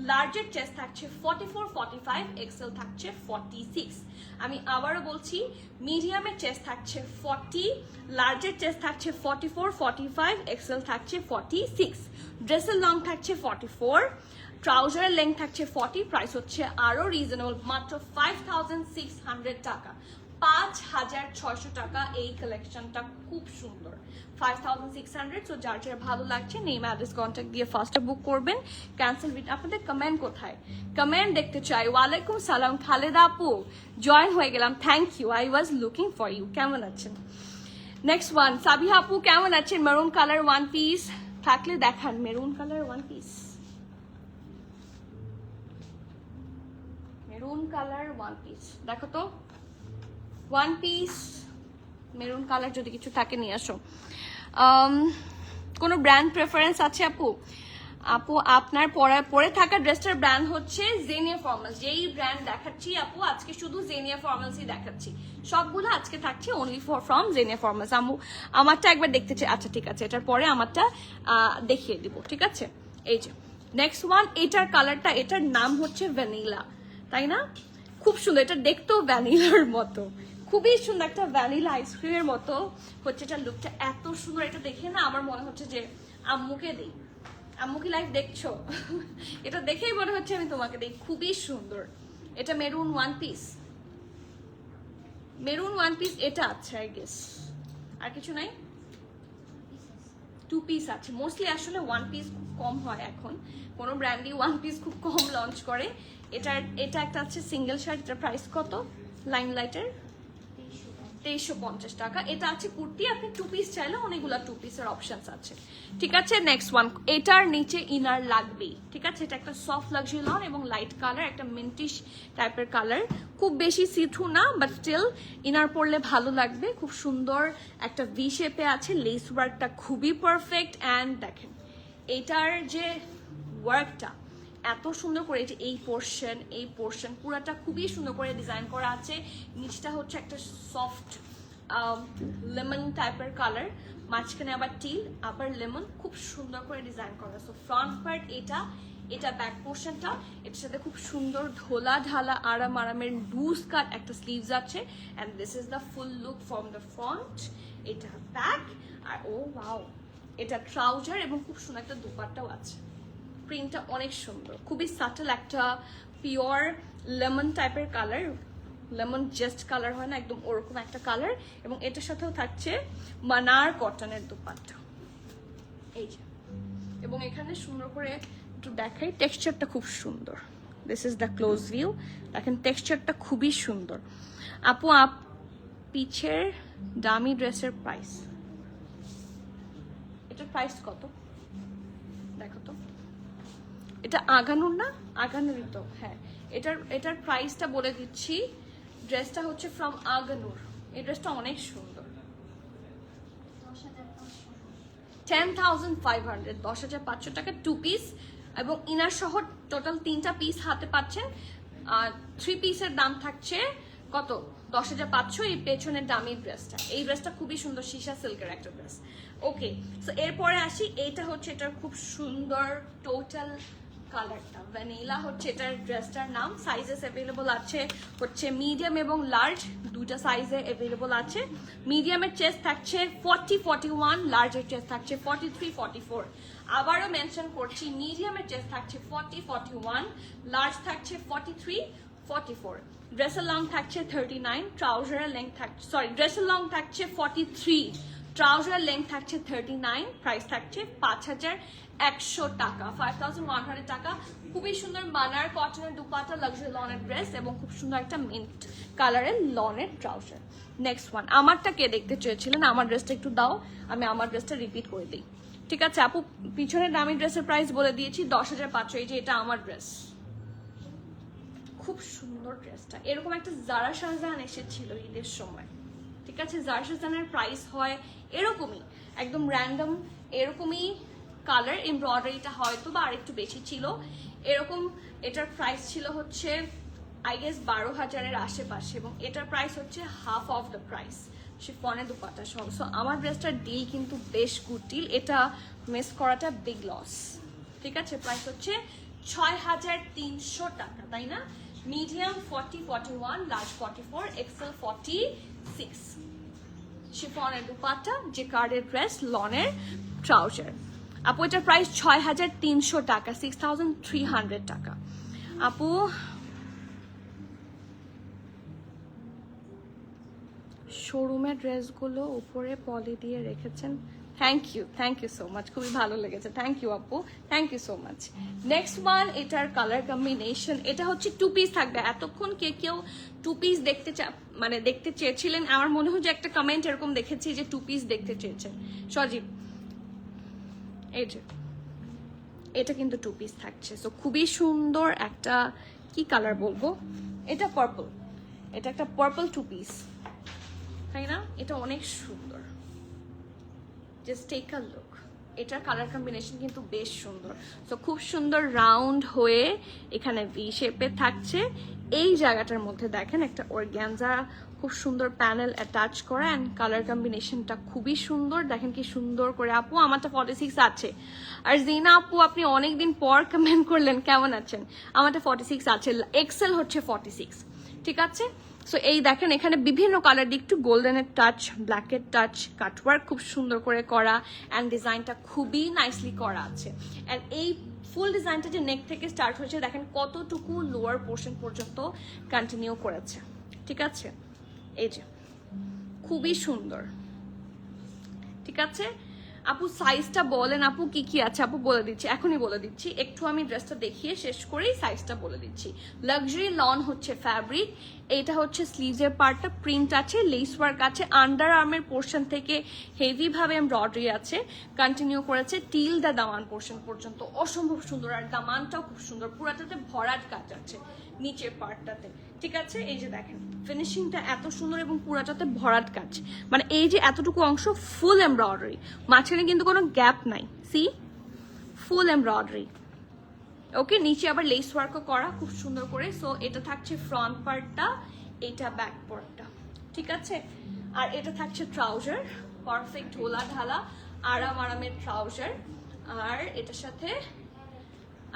লার্জের চেস্ট থাকছে 44, 45, এক্সেল থাকছে 46। আমি আবারও বলছি, মিডিয়ামের চেস্ট থাকছে 40, লার্জের চেস্ট থাকছে 44, 45, এক্সেল থাকছে 46। ড্রেসের লং থাকছে 44, ট্রাউজারের লেন্থ থাকছে 40। প্রাইস হচ্ছে আরো রিজনেবল, মাত্র 5600 টাকা, 5600 টাকা। এই কালেকশনটা খুব সুন্দর, 5600। সো যার যার ভালো লাগছে নেম অ্যাড্রেস কন্ট্যাক্ট দিয়ে ফার্স্টে বুক করবেন। ক্যান্সেল। আপনাদের কমেন্ট কোথায়? কমেন্ট দেখতে চাই। ওয়ালাইকুম সালাম খালেদা আপু, জয়েন হয়ে গেলাম, thank you, I was looking for you. কেমন আছেন? নেক্সট ওয়ান, সাবিহা আপু কেমন আছেন? মেরুন কালার ওয়ান পিস থাকলে দেখান, maroon colour one piece, maroon colour one piece দেখো তো, ওয়ান পিস মেরুন কালার যদি কিছু থাকে নিয়ে আসো। কোনো ব্র্যান্ড প্রেফারেন্স আছে আপু? আপু আপনার পরে থাকা ড্রেসটার ব্র্যান্ড হচ্ছে জেনিয়া ফর্মালস। যেই ব্র্যান্ড দেখাচ্ছি আপু আজকে শুধু জেনিয়া ফর্মালসই দেখাচ্ছি, সবগুলো আজকে থাকছে অনলি ফ্রম জেনিয়া ফর্মালস। আমারটা একবার দেখতে চাই, আচ্ছা ঠিক আছে, এটার পরে আমারটা দেখিয়ে দিব, ঠিক আছে। এই যে নেক্সট ওয়ান, এটার কালারটা, এটার নাম হচ্ছে ভ্যানিলা, তাই না? খুব সুন্দর, এটা দেখতেও ভ্যানিলার মতো, খুবই সুন্দর, একটা ভ্যানিলা আইসক্রিমের মতো হচ্ছে এটা লুকটা, এত সুন্দর। এটা দেখে না আমার মনে হচ্ছে যে আম্মুকে দিই, আম্মু কি লাইভ দেখছো? এটা দেখেই মনে হচ্ছে আমি তোমাকে দিই, খুবই সুন্দর। এটা maroon one piece, maroon one piece এটা আছে আই গেস, আর কিছু নাই, টু পিস আছে মোস্টলি। আসলে ওয়ান পিস খুব কম হয় এখন, কোনো ব্র্যান্ডই ওয়ান পিস খুব কম লঞ্চ করে। এটা একটা আছে সিঙ্গেল শার্ট, এটার প্রাইস কত? লাইমলাইটের 2350 টাকা। এটা আছে কুর্তি, আপনি টু পিস চাইলে অনেকগুলা টু পিসের অপশনস আছে, ঠিক আছে। নেক্সট ওয়ান, এটার নিচে ইনার লাগবেই, ঠিক আছে। এটা একটা সফট লাক্সারি লন এবং লাইট কালার, একটা মিন্টিশ টাইপের কালার, খুব বেশি সিথু না, বাট স্টিল ইনার পরলে ভালো লাগবে। খুব সুন্দর একটা ভি শেপে আছে, লেস ওয়ার্কটা খুবই পারফেক্ট, অ্যান্ড দেখেন এটার যে ওয়ার্কটা এত সুন্দর করে যে এই পোর্শন পুরাটা খুবই সুন্দর করে ডিজাইন করা আছে। নিচটা হচ্ছে একটা সফট লেমন টাইপের কালার, মাঝখানে আবার টিল আবার লেমন, খুব সুন্দর করে ডিজাইন করা। সো ফ্রন্ট পার্ট এটা ব্যাক পোর্শনটা, এটার সাথে খুব সুন্দর ধোলা ঢালা আরামের লুজ কাট একটা স্লিভস আছে। And this is the full look from the front. এটা ব্যাক, আর ও ওয়াও, এটা ট্রাউজার এবং খুব সুন্দর একটা দুপাট্টাও আছে। প্রিন্টটা অনেক সুন্দর, খুবই সাটল একটা পিওর লেমন টাইপের কালার, লেমন জাস্ট কালার হয় না, একদম ওরকম একটা কালার। এবং এটার সাথেও থাকছে মানার কটনের দুপাট্টা, এই যে। এবং এখানে সুন্দর করে একটু দেখাই, টেক্সচারটা খুব সুন্দর। This is the close view, দেখেন টেক্সচারটা খুবই সুন্দর। আপু পিছের দামি ড্রেসের প্রাইস, এটার প্রাইস কত দেখো তো। এটা আগানোর না, আগানোরই তো, হ্যাঁ। এটার প্রাইসটা বলে দিচ্ছি। ড্রেসটা হচ্ছে ফ্রম আগানুর। এই ড্রেসটা অনেক সুন্দর, 10,500, 10,500 টাকা 2 পিস এবং ইনার সহ টোটাল 3টা পিস হাতে পাচ্ছেন। আর 3 পিসের দাম থাকছে কত, 10,500। এই পেছনের দামি ড্রেসটা, এই ড্রেসটা খুবই সুন্দর, সীসা সিল্কের একটা ড্রেস। ওকে, সো এরপরে আসি, এইটা হচ্ছে এটার খুব সুন্দর টোটাল কালারটা ভ্যানিলা হচ্ছে এটার ড্রেসটার নাম। সাইজেস অ্যাভেলেবল আছে হচ্ছে মিডিয়াম এবং লার্জ, দুইটা সাইজে অ্যাভেলেবল আছে। মিডিয়ামের চেস্ট থাকছে 40, 41, লার্জের চেস্ট থাকছে 43, 44। আবারও মেনশন করছি, মিডিয়ামের চেস্ট থাকছে 40, 41, লার্জ থাকছে 43, 44। ড্রেসের লং থাকছে 39, ট্রাউজারের লেন্থ থাকছে, সরি, ড্রেসের লং থাকছে 43, ট্রাউজার লেন্থ থাকছে 39, প্রাইস থাকছে 5,100 টাকা, 5,100 টাকা। খুবই সুন্দর মানার কটনের দুপাট্টা, লাক্সারি লনের ড্রেস এবং খুব সুন্দর একটা মিন্ট কালারের লনের ট্রাউজার। নেক্সট ওয়ান, আমারটা কে দেখতে চেয়েছিলেন? আমার ড্রেসটা একটু দাও, আমি আমার ড্রেসটা রিপিট করে দিই। ঠিক আছে আপু, পিছনের দামি ড্রেসের প্রাইস বলে দিয়েছি 10,500। এই যে এটা আমার ড্রেস, খুব সুন্দর ড্রেসটা। এরকম একটা জারা শাহজাহান এসেছিল ঈদের সময়, ঠিক আছে। জারা শাহজাহানের প্রাইস হয় এরকমই, একদম র্যান্ডম এরকমই কালার, এমব্রয়ডারিটা হয়তো বা আরেকটু বেশি ছিল এরকম। এটার প্রাইস ছিল হচ্ছে আই গেস 12,000-এর আশেপাশে, এবং এটার প্রাইস হচ্ছে হাফ অফ দ্য প্রাইস শিফনের দুপাট্টা সহ। সো আমার ড্রেসটার ডিল কিন্তু বেশ গুড ডিল, এটা মিস করাটা বিগ লস। ঠিক আছে, প্রাইস হচ্ছে 6,300 টাকা, তাই না? Medium 40, 41, large 44, XL 46। শিফনের দুপাট্টা, যে কার্ডের ড্রেস, লনের ট্রাউজার। আপু এটার প্রাইস 6,300 টাকা, 6,300 টাকা। আপু শোরুমের ড্রেসগুলো উপরে পলি দিয়ে রেখেছেন, থ্যাংক ইউ সো মাচ, খুবই ভালো লেগেছে, থ্যাংক ইউ আপু, thank you so much. Next one, এটার কালার কম্বিনেশন, এটা হচ্ছে 2 পিস থাকবে। এতক্ষণ কেউ 2 পিস দেখতে চেয়েছিলেন, আমার মনে হয় যে একটা কমেন্ট এরকম দেখেছি যে 2 পিস দেখতে চেয়েছেন সজীব। এই যে এটা কিন্তু 2 পিস থাকছে। সো খুবই সুন্দর একটা, কি কালার বলবো, এটা পার্পল, এটা একটা পার্পল 2 পিস, তাই না? এটা অনেক সুন্দর, জাস্ট টেক আ লুক। এটার কালার কম্বিনেশন কিন্তু বেশ সুন্দর। তো খুব সুন্দর রাউন্ড হয়ে এখানে ভি শেপে থাকছে। এই জায়গাটার মধ্যে দেখেন একটা অর্গ্যানজা খুব সুন্দর প্যানেল অ্যাটাচ করা, অ্যান্ড কালার কম্বিনেশনটা খুবই সুন্দর। দেখেন কি সুন্দর করে। আপু আমারটা 46 আছে। আর জিনা আপু আপনি অনেকদিন পর কমেন্ট করলেন, কেমন আছেন? আমারটা 46 আছে, এক্সেল হচ্ছে 46, ঠিক আছে। সো এই দেখেন এখানে বিভিন্ন কালার দিয়ে একটু গোল্ডেনের টাচ, ব্ল্যাকের টাচ, কাটওয়ার্ক খুব সুন্দর করে করা, অ্যান্ড ডিজাইনটা খুবই নাইসলি করা আছে। অ্যান্ড এই ফুল ডিজাইনটা যে নেক থেকে স্টার্ট হয়েছে, দেখেন কতটুকু লোয়ার পোর্শন পর্যন্ত কন্টিনিউ করেছে, ঠিক আছে। এই যে খুবই সুন্দর, ঠিক আছে। আপু সাইজটা বলেন, আপু কি কি আছে? আপু বলে দিচ্ছি, এখনই বলে দিচ্ছি, একটু আমি ড্রেসটা দেখিয়ে শেষ করেই সাইজটা বলে দিচ্ছি। লাক্সারি লন হচ্ছে ফ্যাব্রিক, এইটা হচ্ছে স্লিভসের পার্টটা, প্রিন্ট আছে, লেস ওয়ার্ক আছে, আন্ডার আর্মের পোর্শন থেকে হেভি ভাবে এমব্রয়ডারি আছে, কন্টিনিউ করেছে টিল দা দামান পোর্শন পর্যন্ত, অসম্ভব সুন্দর। আর দামানটাও খুব সুন্দর, পুরাটাতে ভরাট কাজ আছে নিচের পার্টটাতে, ঠিক আছে। এই যে দেখেন ফিনিশিংটা এত সুন্দর এবং পুরাটাতে ভরাট কাজ, মানে এই যে এতটুকু অংশ ফুল এমব্রয়ডারি, মাঝখানে কিন্তু কোনো গ্যাপ নাই, সি ফুল এমব্রয়ডারি, ওকে, নিচে আবার লেস ওয়ার্কও করা খুব সুন্দর করে। সো এটা থাকছে ফ্রন্ট পার্টটা, এটা ব্যাক পার্টটা, ঠিক আছে। আর এটা থাকছে ট্রাউজার, পারফেক্ট ঢোলা ঢালা আরামের ট্রাউজার। আর এটার সাথে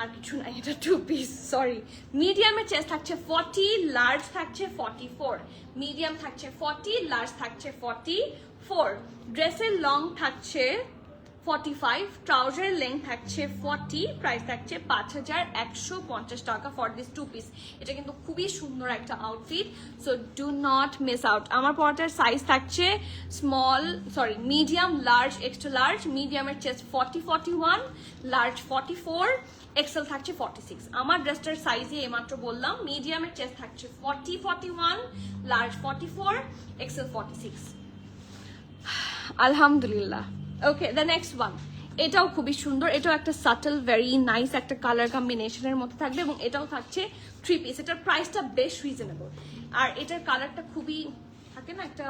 আর কিছু নাই, এটা 2 পিস, সরি। মিডিয়ামের চেস্ট থাকছে 40, লার্জ থাকছে 44, মিডিয়াম থাকছে 40, লার্জ থাকছে 44। ড্রেসের লং থাকছে 45, ট্রাউজারের লেন্থ থাকছে 40, প্রাইস থাকছে 5150 টাকা ফর দিস 2 পিস। এটা কিন্তু খুবই সুন্দর একটা outfit, so do not miss out. আমার পরাটার সাইজ থাকছে মিডিয়াম, লার্জ, এক্সট্রা লার্জ। মিডিয়ামের চেস্ট 40-41, লার্জ 44, এক্সেল থাকছে 46। আমার ড্রেসটার সাইজে এইমাত্র বললাম, মিডিয়ামের চেস্ট থাকছে 40-41, লার্জ 44, এক্সেল 46। আলহামদুলিল্লাহ। ওকে, দ্য নেক্সট ওয়ান, এটাও খুবই সুন্দর, এটাও একটা সাটল ভেরি নাইস একটা কালার কম্বিনেশনের মধ্যে থাকবে এবং এটাও থাকছে 3 পিস। এটার প্রাইসটা বেশ রিজনেবল। আর এটার কালারটা খুবই থাকে না, একটা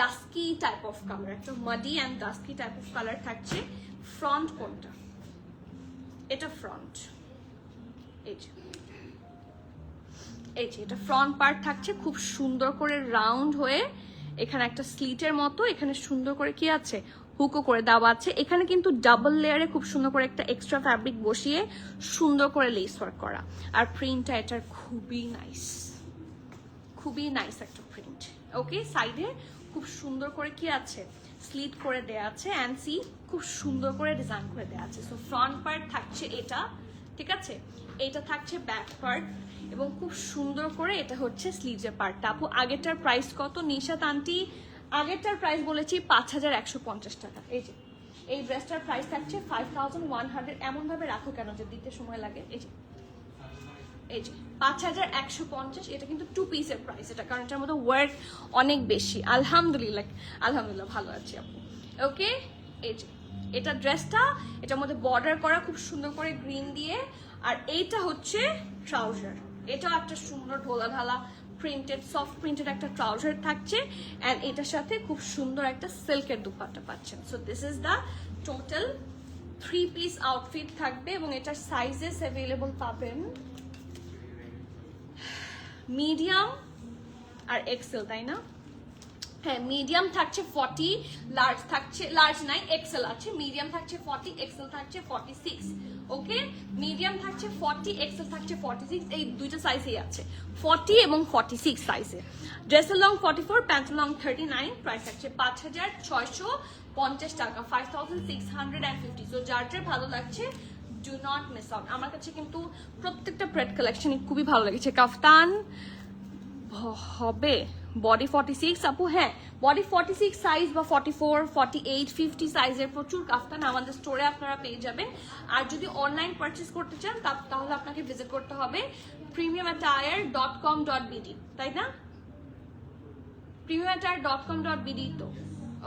ডাস্কি টাইপ অফ কালার, একটা muddy and dusky type of colour থাকছে। ফ্রন্ট কোনটা? এটা ফ্রন্ট, এই যে এটা ফ্রন্ট পার্ট থাকছে খুব সুন্দর করে রাউন্ড হয়ে, এখানে একটা স্লিটের মতো, এখানে সুন্দর করে কি আছে, হুকও করে দেওয়া আছে। এখানে কিন্তু ডাবল লেয়ারে খুব সুন্দর করে একটা এক্সট্রা ফ্যাব্রিক বসিয়ে সুন্দর করে লেস ওয়ার্ক করা। আর প্রিন্টটা এটার খুবই নাইস একটা প্রিন্ট। ওকে, সাইডে খুব সুন্দর করে কি আছে, স্লিট করে দেয়া আছে, অ্যান্ড সি খুব সুন্দর করে ডিজাইন করে দেয়া আছে। সো ফ্রন্ট পার্ট থাকছে এটা, ঠিক আছে, এটা থাকছে ব্যাক পার্ট এবং খুব সুন্দর করে এটা হচ্ছে স্লিভের পার্টটা। আপু আগেরটার প্রাইস কত? নিশাত আন্টি আগেরটার প্রাইস বলেছি 5150 টাকা। এই যে এই ড্রেসটার প্রাইস থাকছে 5100। এমন ভাবে রাখো কেন যে দিতে সময় লাগে? এই যে 5150। এটা কিন্তু 2 পিসের প্রাইস এটা, কারণ এটার মধ্যে ওয়ার্ক অনেক বেশি। আলহামদুলিল্লাহ ভালো আছি আপু। ওকে, এই যে এটা ড্রেসটা, এটার মধ্যে বর্ডার করা খুব সুন্দর করে গ্রিন দিয়ে। আর এইটা হচ্ছে ট্রাউজার, এটাও একটা সুন্দর ঢোলা ঢালা প্রিন্টেড, সফট প্রিন্টেড একটা ট্রাউজার থাকছে। অ্যান্ড এটার সাথে খুব সুন্দর একটা সিল্কের দুপাট্টা পাচ্ছেন। So this is the total 3 piece outfit থাকবে এবং এটার সাইজেস অ্যাভেলেবল পাবেন মিডিয়াম আর এক্সেল, তাই না? হ্যাঁ, মিডিয়াম থাকছে 40, লার্জ নাই, এক্সেল আছে। মিডিয়াম থাকছে 40, এক্সেল থাকছে 46। ওকে, মিডিয়াম থাকছে 40, এক্সেল থাকছে 46। এই দুইটা সাইজেই আছে, 40 এবং 46 সাইজে। ড্রেসের লং 44, প্যান্টের লং 39। প্রাইস থাকছে 5650 টাকা, 5650। সো যার ভালো লাগছে ডু নট মিস আউট। আমার কাছে কিন্তু প্রত্যেকটা প্রেড কালেকশনই খুবই ভালো লেগেছে। কাফতান হবে বডি 46 আপু? হ্যাঁ, বডি 46 সাইজ বা 44, 48, 50 সাইজের প্রচুর কাফতান আমাদের স্টোরে আপনারা পেয়ে যাবেন। আর যদি অনলাইন পারচেস করতে চান তাহলে আপনাকে ভিজিট করতে হবে premiumattire.com.bd, তাই না? premiumattire.com.bd তো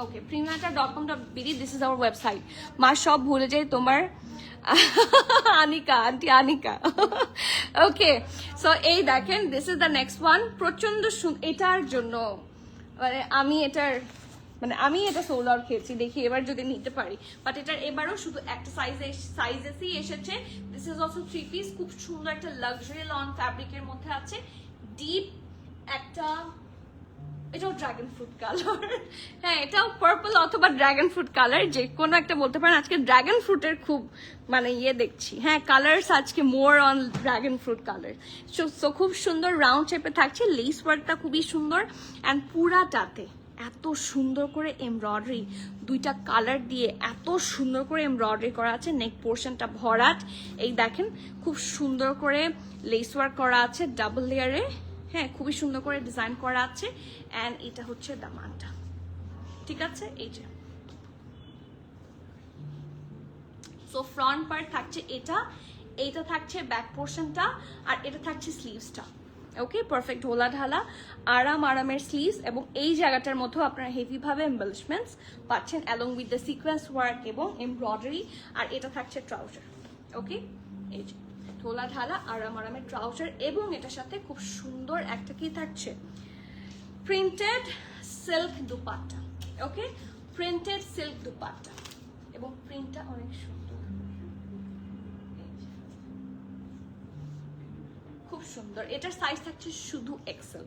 ওকে, premiumattire.com.bd, this is our website. মা সব ভুলে যাই তোমার আন্টি আনিকা। ওকে, সো এই দেখেন, this is the next one. প্রচন্ড এটার জন্য আমি এটা সোল্ড আউট খেয়েছি, দেখি এবার যদি নিতে পারি। বাট এটার এবারও শুধু একটা সাইজেসই এসেছে। দিস ইজ অলসো 3 পিস, খুব সুন্দর একটা লাক্সারি লন ফ্যাব্রিকের মধ্যে আছে। ডিপ একটা, এটাও ড্রাগন ফ্রুট কালার, হ্যাঁ এটাও পার্পল অথবা ড্রাগন ফ্রুট কালার, যে কোনো একটা বলতে পারেন। আজকে ড্রাগন ফ্রুটের খুব দেখছি, হ্যাঁ কালার্স আজকে more on dragon fruit colour. So খুব সুন্দর রাউন্ড শেপে থাকছে, লেস ওয়ার্কটা খুবই সুন্দর। অ্যান্ড পুরাটাতে এত সুন্দর করে এমব্রয়ডারি, দুইটা কালার দিয়ে এত সুন্দর করে এমব্রয়ডারি করা আছে। নেক পোর্শনটা ভরাট, এই দেখেন খুব সুন্দর করে লেস ওয়ার্ক করা আছে ডাবল লেয়ারে, হ্যাঁ খুবই সুন্দর করে ডিজাইন করা আছে। অ্যান্ড এটা হচ্ছে দামানটা, ঠিক আছে? এই যে সো ফ্রন্ট পার্ট থাকছে এটা থাকছে ব্যাক পোর্শনটা, আর এটা থাকছে স্লিভসটা। ওকে, পারফেক্ট ঢোলা ঢালা আরামের স্লিভস, এবং এই জায়গাটার মধ্যেও আপনারা হেভি ভাবে এমবেলিশমেন্টস পাচ্ছেন along with the sequence work এবং এমব্রয়ডারি। আর এটা থাকছে ট্রাউজার। ওকে, এই যে ঢোলা ঢালা আরামের ট্রাউজার, এবং এটার সাথে খুব সুন্দর একটা কি থাকছে, প্রিন্টেড সিল্ক দুপাট্টা। ওকে, প্রিন্টেড সিল্ক দুপাট্টা, এবং প্রিন্টটা অনেক সুন্দর। সুন্দর। এটার সাইজ থাকছে শুধু এক্সেল,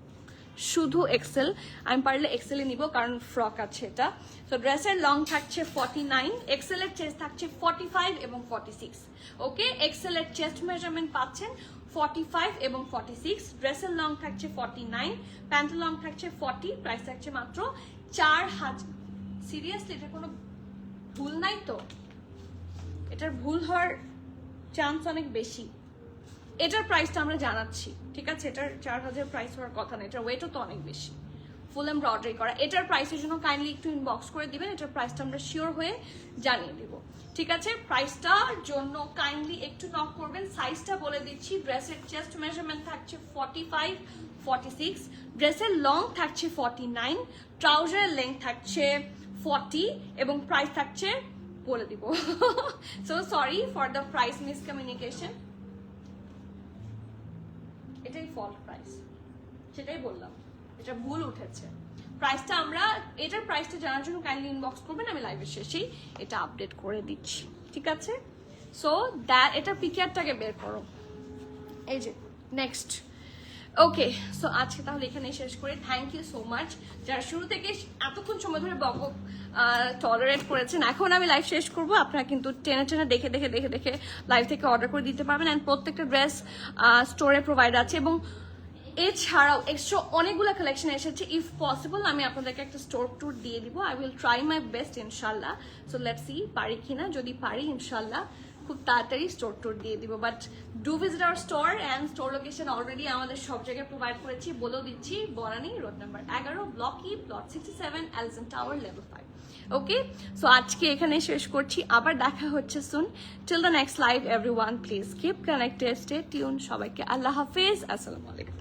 শুধু এক্সেল। আমি পারলে এক্সেলে নিব কারণ ফ্রক আছে এটা। তো ড্রেসের লং থাকছে 49, এক্সেলের চেস্ট থাকছে 45 এবং 46। ওকে, এক্সেলের চেস্ট মেজারমেন্ট পাচ্ছেন 45 এবং 46, ড্রেসের লং থাকছে 49, প্যান্টের লং থাকছে 40, প্রাইস থাকছে মাত্র 4000। সিরিয়াসলি এটা কোনো ভুল নাই তো? এটার ভুল হওয়ার চান্স অনেক বেশি। এটার প্রাইসটা আমরা জানাচ্ছি, ঠিক আছে? এটার 4000 প্রাইস হওয়ার কথা না, এটার ওয়েটও তো অনেক বেশি, ফুল এমব্রয়ডারি করা। এটার প্রাইসের জন্য কাইন্ডলি একটু ইনবক্স করে দিবেন, এটার প্রাইসটা আমরা শিওর হয়ে জানিয়ে দিব, ঠিক আছে? প্রাইসটার জন্য কাইন্ডলি একটু নক করবেন। সাইজটা বলে দিচ্ছি, ড্রেসের চেস্ট মেজারমেন্ট থাকছে 45, 46, ড্রেসের লং থাকছে 49, ট্রাউজারের লেন্থ থাকছে 40 এবং প্রাইস থাকছে বলে দিব। So sorry for the price miscommunication. এটাই ফল্ট প্রাইস, সেটাই বললাম, এটা ভুল উঠেছে। প্রাইসটা আমরা, এটার প্রাইসটা জানার জন্য কাইন্ডলি ইনবক্স করবেন, আমি লাইভের শেষেই এটা আপডেট করে দিচ্ছি, ঠিক আছে? সো দ্যাট, এটার পিকচারটাকে বের করো, এই যে নেক্সট। ওকে, সো আজকে তাহলে এখানেই শেষ করি। থ্যাংক ইউ সো মাচ যারা শুরু থেকে এতক্ষণ সময় ধরে বকবক টলারেট করেছেন। এখন আমি লাইভ শেষ করব, আপনারা কিন্তু টেনে টেনে দেখে দেখে দেখে দেখে লাইভ থেকে অর্ডার করে দিতে পারবেন। অ্যান্ড প্রত্যেকটা ড্রেস স্টোরে প্রোভাইড আছে, এবং এছাড়াও এক্সট্রা অনেকগুলো কালেকশন এসেছে। ইফ পসিবল আমি আপনাদেরকে একটা স্টোর ট্যুর দিয়ে দিব। I will try my best ইনশাল্লাহ। সো লেটস সি পারি কিনা, যদি পারি ইনশাল্লাহ খুব তাড়াতাড়ি স্টোর ট্যুর দিয়ে দিব। But do visit our store, and store location already আমাদের সব জায়গায় প্রোভাইড করেছি, বলেও দিচ্ছি। Banani road number 11, block E, plot 67, Elzon tower, level 5। Okay, so আজকে এখানে শেষ করছি, আবার দেখা হচ্ছে soon. Till the next live everyone, please keep connected, stay tune. সবাইকে আল্লাহ হাফেজ, আসসালামু আলাইকুম।